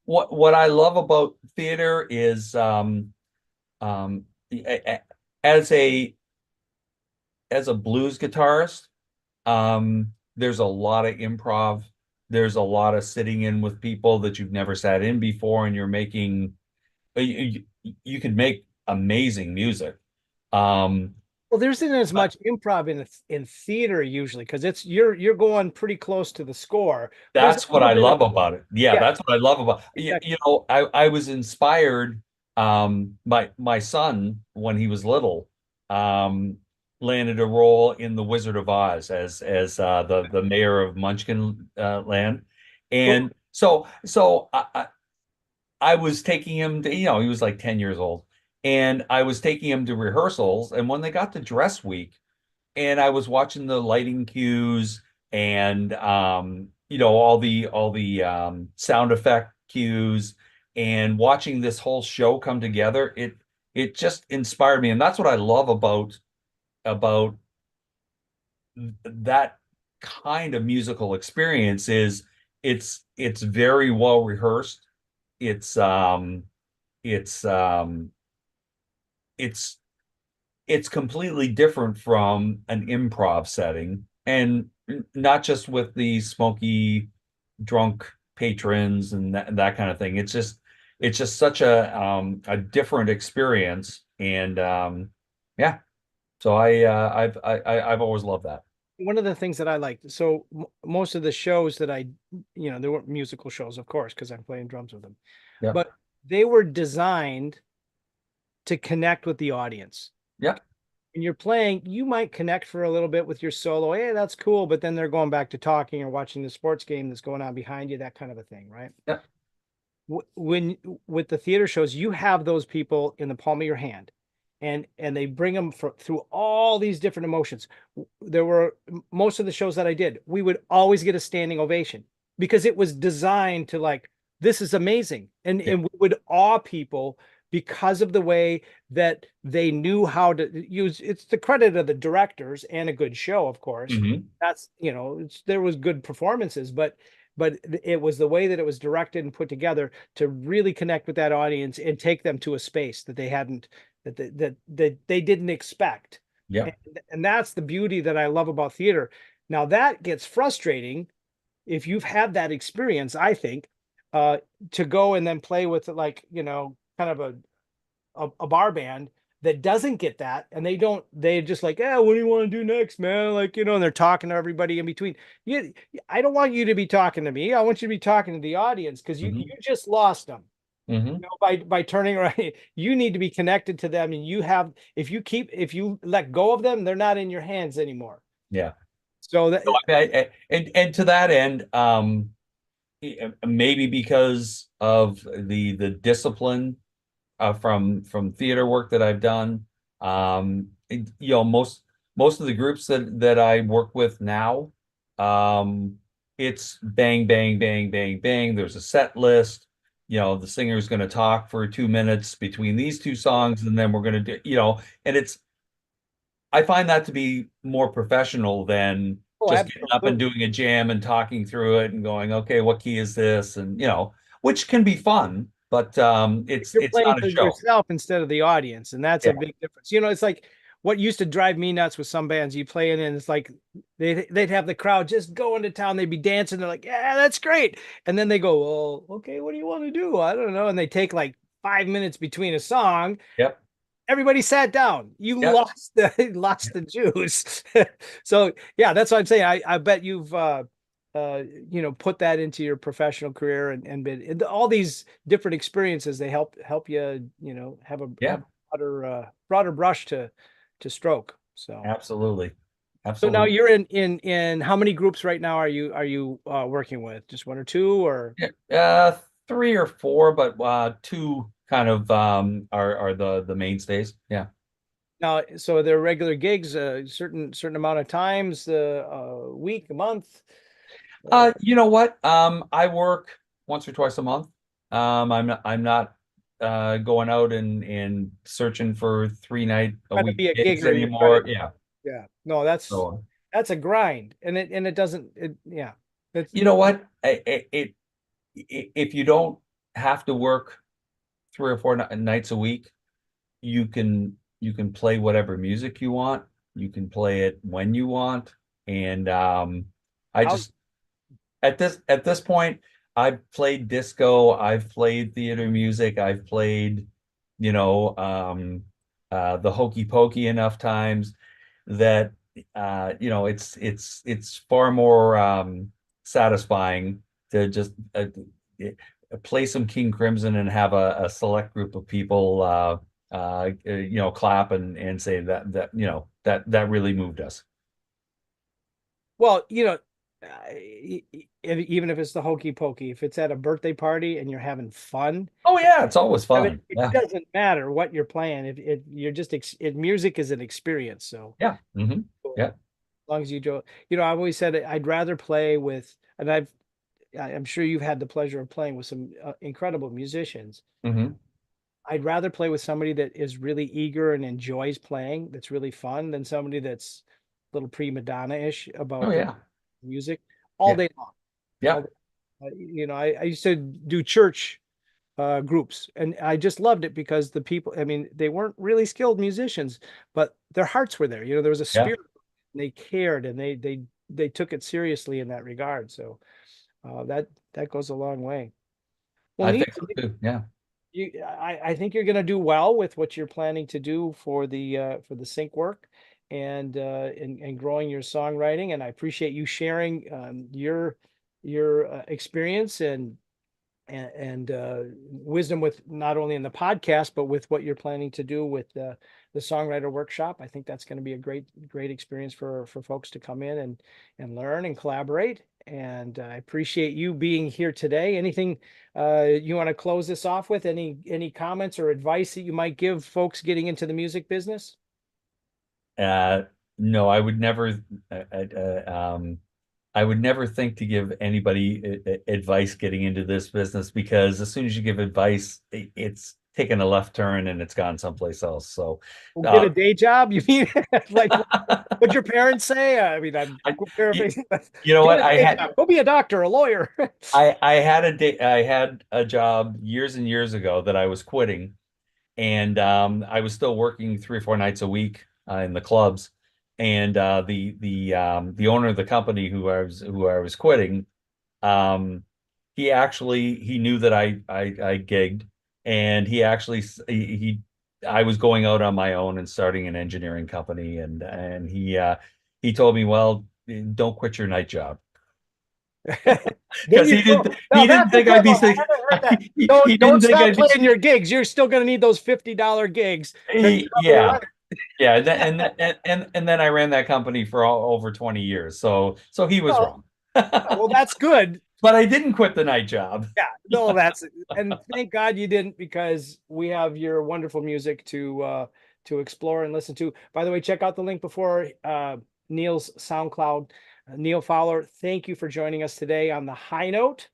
what I love about theater is um a- a- as a blues guitarist, there's a lot of improv. There's a lot of sitting in with people that you've never sat in before, and you're making you could make amazing music. Um, Well, there isn't as But much improv in theater usually because it's you're going pretty close to the score. There's a that's what little I bit of love about it. Yeah, yeah, that's what I love about exactly. I was inspired my son when he was little um landed a role in The Wizard of Oz as the mayor of Munchkin land. Cool. And so I was taking him to, he was like 10 years old. And I was taking him to rehearsals. And when they got to dress week, and I was watching the lighting cues and all the sound effect cues and watching this whole show come together, it just inspired me. And that's what I love about that kind of musical experience is it's very well rehearsed. It's it's um it's it's completely different from an improv setting, and not just with the smoky drunk patrons and that kind of thing. It's just such a different experience. And yeah, so I've always loved that. One of the things that I liked, so most of the shows that they weren't musical shows, of course, because I'm playing drums with them, Yeah. but they were designed to connect with the audience. Yeah. When you're playing, you might connect for a little bit with your solo. Hey, that's cool. But then they're going back to talking or watching the sports game that's going on behind you, that kind of a thing, right? Yeah. When with the theater shows, you have those people in the palm of your hand, and they bring them through all these different emotions. There were most of the shows that I did, we would always get a standing ovation because it was designed to like, this is amazing, Yeah. and we would awe people because of the way that they knew how to use. It's the credit of the directors and a good show, of course. Hmm. That's there was good performances, but it was the way that it was directed and put together to really connect with that audience and take them to a space that they hadn't that they didn't expect. Yeah. and, and that's the beauty that I love about theater. Now that gets frustrating if you've had that experience, I think, uh to go and then play with like kind of a bar band that doesn't get that, and they just like, yeah, what do you want to do next, man? Like, and they're talking to everybody in between. I don't want you to be talking to me. I want you to be talking to the audience because you Hmm. just lost them. Hmm. By turning right, you need to be connected to them, and if you let go of them, they're not in your hands anymore. Yeah. So that And to that end, maybe because of the discipline from theater work that I've done. Most of the groups that I work with now, um, it's bang, bang, bang, bang, bang. There's a set list. The singer's going to talk for 2 minutes between these two songs, and then we're going to and I find that to be more professional than oh, just getting up and absolutely. doing a jam and talking through it and going, okay, what key is this? And which can be fun, but it's You're it's playing not a for show. yourself instead of the audience, and that's Yeah. a big difference. It's like what used to drive me nuts with some bands. You play in, and it's like they'd have the crowd just going to town. They'd be dancing. They're like, "Yeah, that's great," and then they go, "Well, okay, what do you want to do? I don't know." And they take like 5 minutes between a song. Yep. Everybody sat down. You Yep. lost the juice. So yeah, that's what I'm saying. I bet you've put that into your professional career, and been and all these different experiences. They help you have Yeah. a broader brush to stroke. Absolutely. So now Absolutely. you're in how many groups right now are you working with? Just one or two, or Yeah. Three or four, but two kind of are the mainstays. Yeah. now, so they're regular gigs, certain amount of times, a week, a month. You know what? I work once or twice a month. I'm not going out and searching for 3 night a Trying to week be a gigs gigger, you're trying anymore. to, Yeah. yeah. No, that's a grind, and it doesn't, yeah. It's You know what? If you don't have to work 3 or 4 nights a week, you can play whatever music you want. You can play it when you want. And I how just at this point, I've played disco, I've played theater music, I've played, you know, um, the hokey pokey enough times that it's far more satisfying to just play some King Crimson and have a select group of people clap and say that really moved us. Well, even if it's the hokey pokey, if it's at a birthday party and you're having fun, Oh yeah, it's always I mean, fun. it Yeah. doesn't matter what you're playing. If you're just music is an experience. So Yeah. cool. Yeah. As long as you do, I've always said I'd rather play with, and I'm sure you've had the pleasure of playing with some incredible musicians. hmm I'd rather play with somebody that is really eager and enjoys playing, that's really fun, than somebody that's a little prima donna-ish Oh about their yeah. music all Yeah. day long. All Yeah. day. I used to do church groups, and I just loved it because the people, I mean, they weren't really skilled musicians, but their hearts were there. There was a Yeah. spirit, and they cared, and they took it seriously in that regard. So that goes a long way. Well, I Neil, think so too. Yeah. I think you're going to do well with what you're planning to do for the sync work and growing your songwriting. And I appreciate you sharing your experience and wisdom with not only in the podcast but with what you're planning to do with the songwriter workshop. I think that's going to be a great experience for folks to come in and learn and collaborate. And I appreciate you being here today. Anything you want to close this off with? Any comments or advice that you might give folks getting into the music business? Uh, no, I would never. Uh, uh, um, I would never think to give anybody advice getting into this business because as soon as you give advice, it's taken a left turn and it's gone someplace else. So, Well, get uh, a day job? You mean like what your parents say? I mean, I'm I, you, paraphrasing. you know Get what? a day job. Go be a doctor, a lawyer. I had a job years and years ago that I was quitting, and I was still working 3 or 4 nights a week in the clubs. And the owner of the company who I was quitting, um, he knew that I gigged, and he actually he I was going out on my own and starting an engineering company, and he told me, well, don't quit your night job Then because you go. Now he didn't that's a think good I'd be one. I sick. haven't heard that. He Don't didn't think stop I'd be. playing your gigs. You're still going to need those $50 gigs to cover the Yeah. rent. Yeah, and then I ran that company for over 20 years. So he was Well, wrong. well, that's good. But I didn't quit the night job. Yeah, no, and thank God you didn't because we have your wonderful music to explore and listen to. By the way, check out the link before Neil's SoundCloud. Neil Fowler, thank you for joining us today on the high note.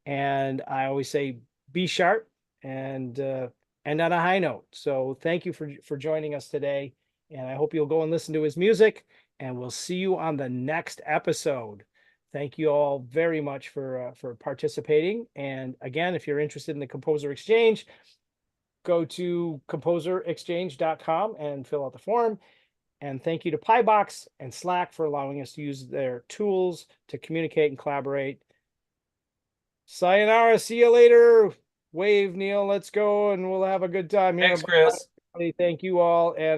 And I always say be sharp and on a high note. So thank you for joining us today. And I hope you'll go and listen to his music. And we'll see you on the next episode. Thank you all very much for participating. And again, if you're interested in the Composer Exchange, go to composerexchange.com and fill out the form. And thank you to Piebox and Slack for allowing us to use their tools to communicate and collaborate. Sayonara. See you later. Wave, Neil. Let's go, and we'll have a good time here. Thanks, Chris. Bye. Thank you all. And